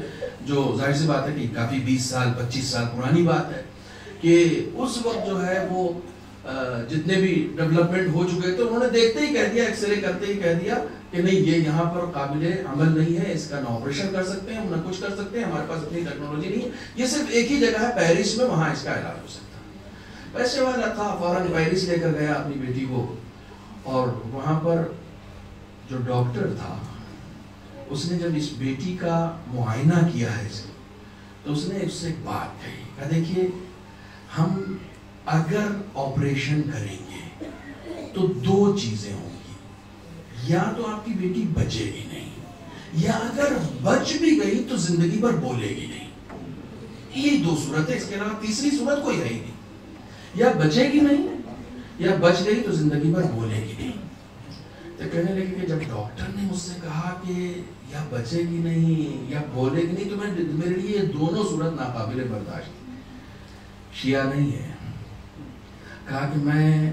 S1: جو ظاہر سی بات ہے کہ کافی 20 سال 25 سال پرانی بات ہے کہ اس وقت جو ہے وہ جتنے بھی ڈیولپمنٹ ہو چکے تھے، انہوں نے دیکھتے ہی کہہ دیا، ایکس رے کرتے ہی کہہ دیا کہ نہیں، یہ یہاں پر قابل عمل نہیں ہے، اس کا نہ آپریشن کر سکتے ہیں، نہ کچھ کر سکتے ہیں، ہمارے پاس اتنی ٹیکنالوجی نہیں ہے، یہ صرف ایک ہی جگہ ہے پیرس میں، وہاں اس کا علاج ہو سکتا ہے۔ پیسے والا تھا، فوراً پیرس لے کر گیا اپنی بیٹی کو، اور وہاں پر جو ڈاکٹر تھا اس نے جب اس بیٹی کا معائنہ کیا ہے تو اس نے اس سے ایک بات کہی کہ دیکھیے، ہم اگر آپریشن کریں گے تو 2 چیزیں ہوں گی، یا تو آپ کی بیٹی بچے گی نہیں، یا اگر بچ بھی گئی تو زندگی بھر بولے گی نہیں۔ یہ 2 صورت ہے، اس کے علاوہ تیسری صورت کوئی ہے ہی نہیں، یا بچے گی نہیں یا بچ گئی تو زندگی بھر بولے گی نہیں۔ تو کہنے لگے کہ جب ڈاکٹر نے مجھ سے کہا کہ یا بچے گی نہیں یا بولے گی نہیں تو میرے لیے یہ دونوں صورت ناقابل برداشت، شیعہ نہیں ہے۔ کہا کہ میں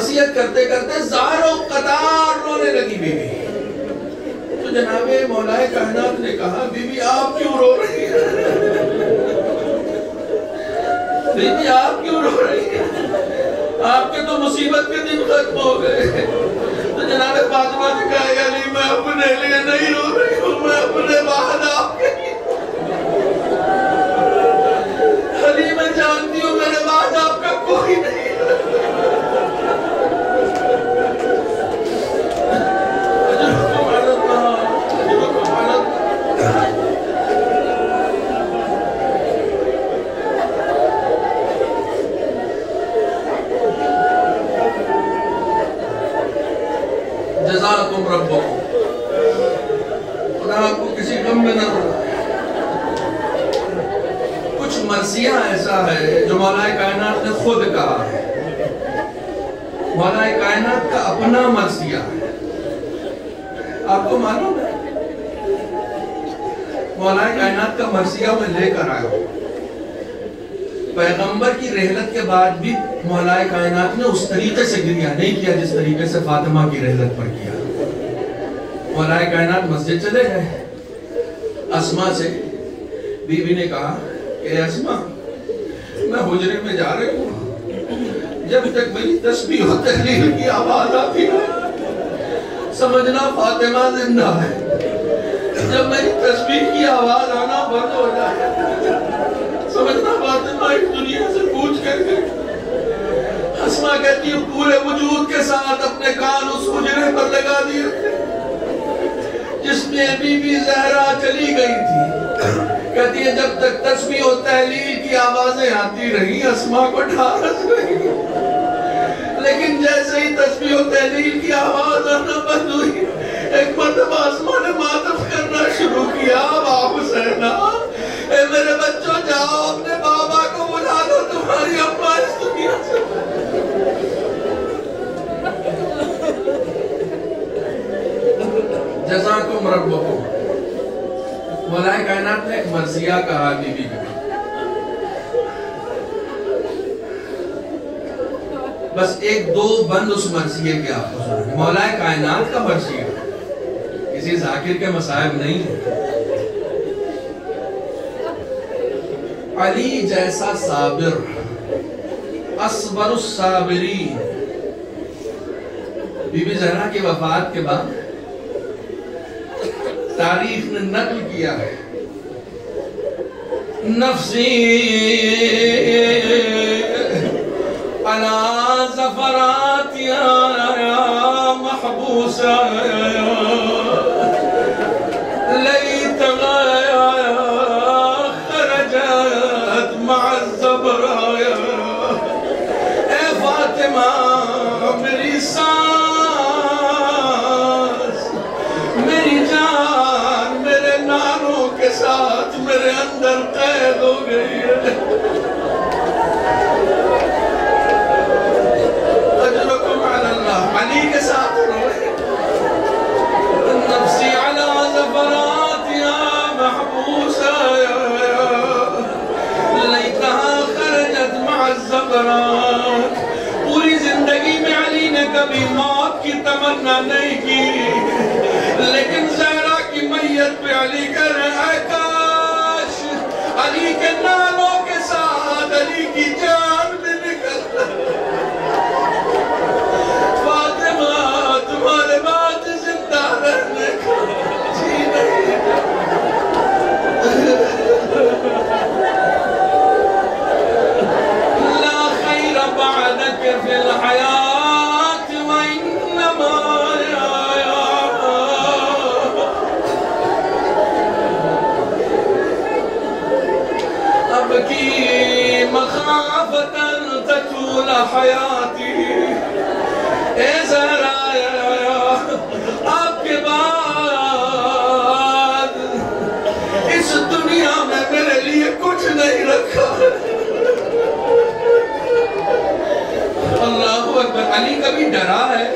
S1: وصیت کرتے کرتے زاروں قطار رونے لگی بیوی. تو جناب مولا کائنات نے کہا بیوی آپ کیوں رو رہی ہیں؟ بیوی آپ کیوں رو رہی ہیں؟ آپ کے تو مصیبت کے دن ختم ہو گئے. تو جناب فاطمہ نے کہا یا علی میں اپنے لیے نہیں رو رہی ہوں، میں اپنے بعد آپ کے لیے. علی میں جانتی ہوں میرے بعد آپ کا کوئی نہیں. جزاکم ربکم. خدا آپ کو کسی غم میں نہ رکھے. کچھ مرثیہ ایسا ہے جو مولا کائنات نے خود کہا ہے. مولا کائنات کا اپنا مرثیہ ہے. آپ کو معلوم ہے مولا کائنات کا مرثیہ میں لے کر آیا ہوں. پیغمبر کی رحلت کے بعد بھی مولا کائنات نے اس طریقے سے گریہ نہیں کیا جس طریقے سے فاطمہ کی رحلت پر کیا. مولا کائنات مسجد چلے گئے. اسما سے بیوی نے کہا کہ اسما میں حجرے میں جا رہی ہوں، جب تک میری تسبیح و تحلیل کی آواز آتی ہے سمجھنا فاطمہ زندہ ہے. جب میری تسبیح کی آواز آنا بند ہو جائے سمجھنا فاطمہ اس دنیا سے پوچھ کر گئی. اسما کہتی ہوں پورے وجود کے ساتھ اپنے کان اس حجرے پر لگا دیے تھے جس میں بی بی زہرا چلی گئی تھی. کہتی ہے جب تک تسبیح و تحلیل کی آوازیں آتی رہی اسما کو ڈھارس رہی، لیکن جیسے ہی تسبیح و تحلیل کی آواز آنا بند ہوئی ایک مرتبہ اسما نے ماتم کرنا شروع کیا. باپ حسینہ اے میرے بچوں جاؤ اپنے بابا کو بلا دو، تمہاری اماں اس دنیا سے. جزاکم ربکم. مولا کائنات نے ایک مرثیہ کہا بی بی کو. بس ایک دو بند اس مرثیے کے آپ کو سنیں. مولا کائنات کا مرثیہ کسی ذاکر کے مصائب نہیں ہے. علی جیسا صابر اصبر الصابرین. بی بی زہرا کی وفات کے بعد تاریخ نے نقل کیا ہے نفسی علی زفرات یا محبوسا لیت خرجت مع الزبرایا. اے فاطمہ میری سانس میری جان میرے نانوں کے ساتھ میرے اندر قید ہو گئی ہے. اجرکم علی اللہ. علی کے ساتھ روئے. نفسی علی زفرات یا محبوسا لیتہا خرجت مع الزبرات. پوری زندگی میں علی نے کبھی موت کی تمنا نہیں کی، لیکن زہرا کی میت پہ علی کہہ رہے اے کاش علی کے نانوں کے ساتھ علی کی جان بھی نکل. فاطمہ تمہارے بعد زندہ رہنے کا جی نہیں. لا خیر بعدک فی الحیات وانما ابکی مخافتا تطول حیاتی. اے زہرا آپ کے بعد اس دنیا میں میرے لیے کچھ نہیں رکھا. اللہ اکبر. علی کبھی ڈرا ہے؟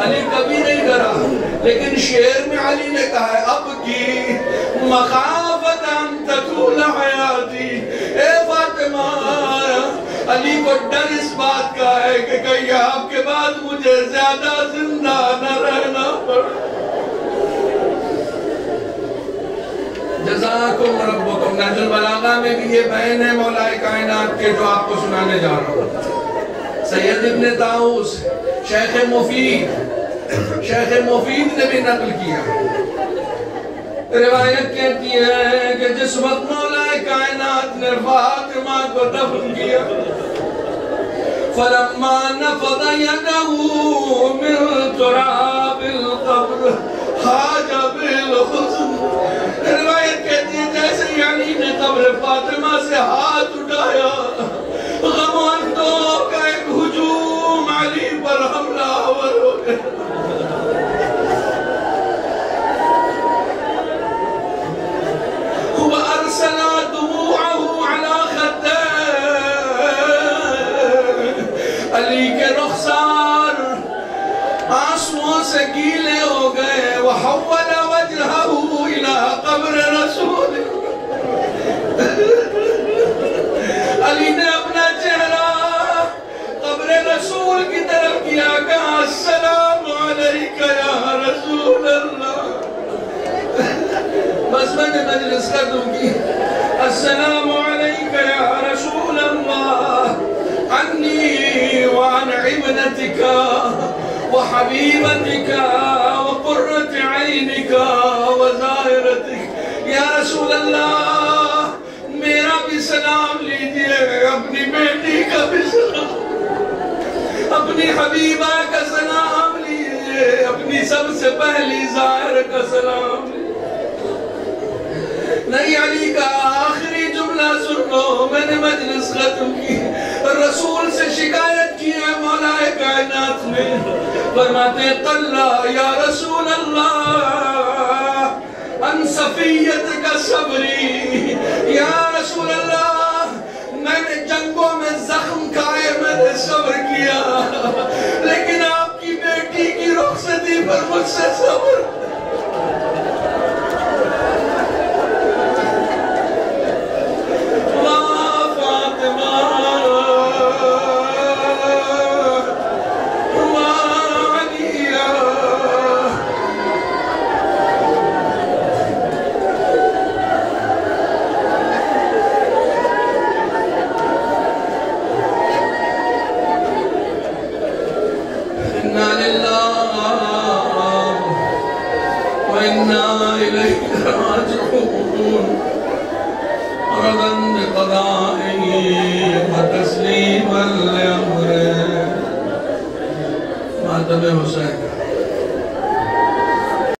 S1: علی کبھی نہیں ڈرا، لیکن شعر میں علی نے کہا ہے اب کی مخافت تطول حیاتی. اے فاطمہ علی کو ڈر اس بات کا ہے کہ کہیں آپ کے بعد مجھے زیادہ زندہ نہ رہنا پڑے۔ جزاکم ربکم۔ نہج البلاغہ میں بھی یہ بیان ہے مولا کائنات کے جو آپ کو سنانے جا رہا ہوں۔ سید ابن طاؤس شیخ مفید نے بھی نقل کیا۔ روایت کہتی ہے کہ جس وقت مولا کائنات نے فاطمہ کو دفن کیا، فلما نفض يده من تراب القبر حاج بالحزن۔ روایت کہتی ہے جیسے علی نے قبر فاطمہ سے ہاتھ اٹھایا، غم و اندوہ کا ایک ہجوم علی پر حملہ آور ہو گیا۔ وأرسل دموعه على خديه۔ علی کے رخسار آنسوؤں سے گیلے ہو گئے۔ وحول وجهه إلى قبر رسول۔ علی نے اپنا چہرہ قبر رسول کی طرف کیا، کہا السلام علیکہ یا رسول اللہ۔ بس میں نے مجلس ختم کی۔ السلام علیکہ یا رسول اللہ، عنی وعن ابنتک وحبیبتک وقرۃ عینک وظاہرتک۔ یا رسول اللہ میرا بھی سلام لیجئے، اپنی بیٹی کا بھی سلام، اپنی حبیبہ کا سلام لیجئے، اپنی سب سے پہلی ظاہر کا سلام لیجئے۔ نہیں علی کا آخری جملہ سن لو، میں نے مجلس ختم کی۔ رسول سے شکایت کی ہے مولا کائنات نے، فرماتے قلّا یا رسول اللہ ان صفیت کا صبری۔ یا رسول اللہ میں نے جنگوں میں زخم کھائے، میں نے صبر کیا، لیکن آپ کی بیٹی کی رخصتی پر مجھ سے صبر۔ ماتم حسین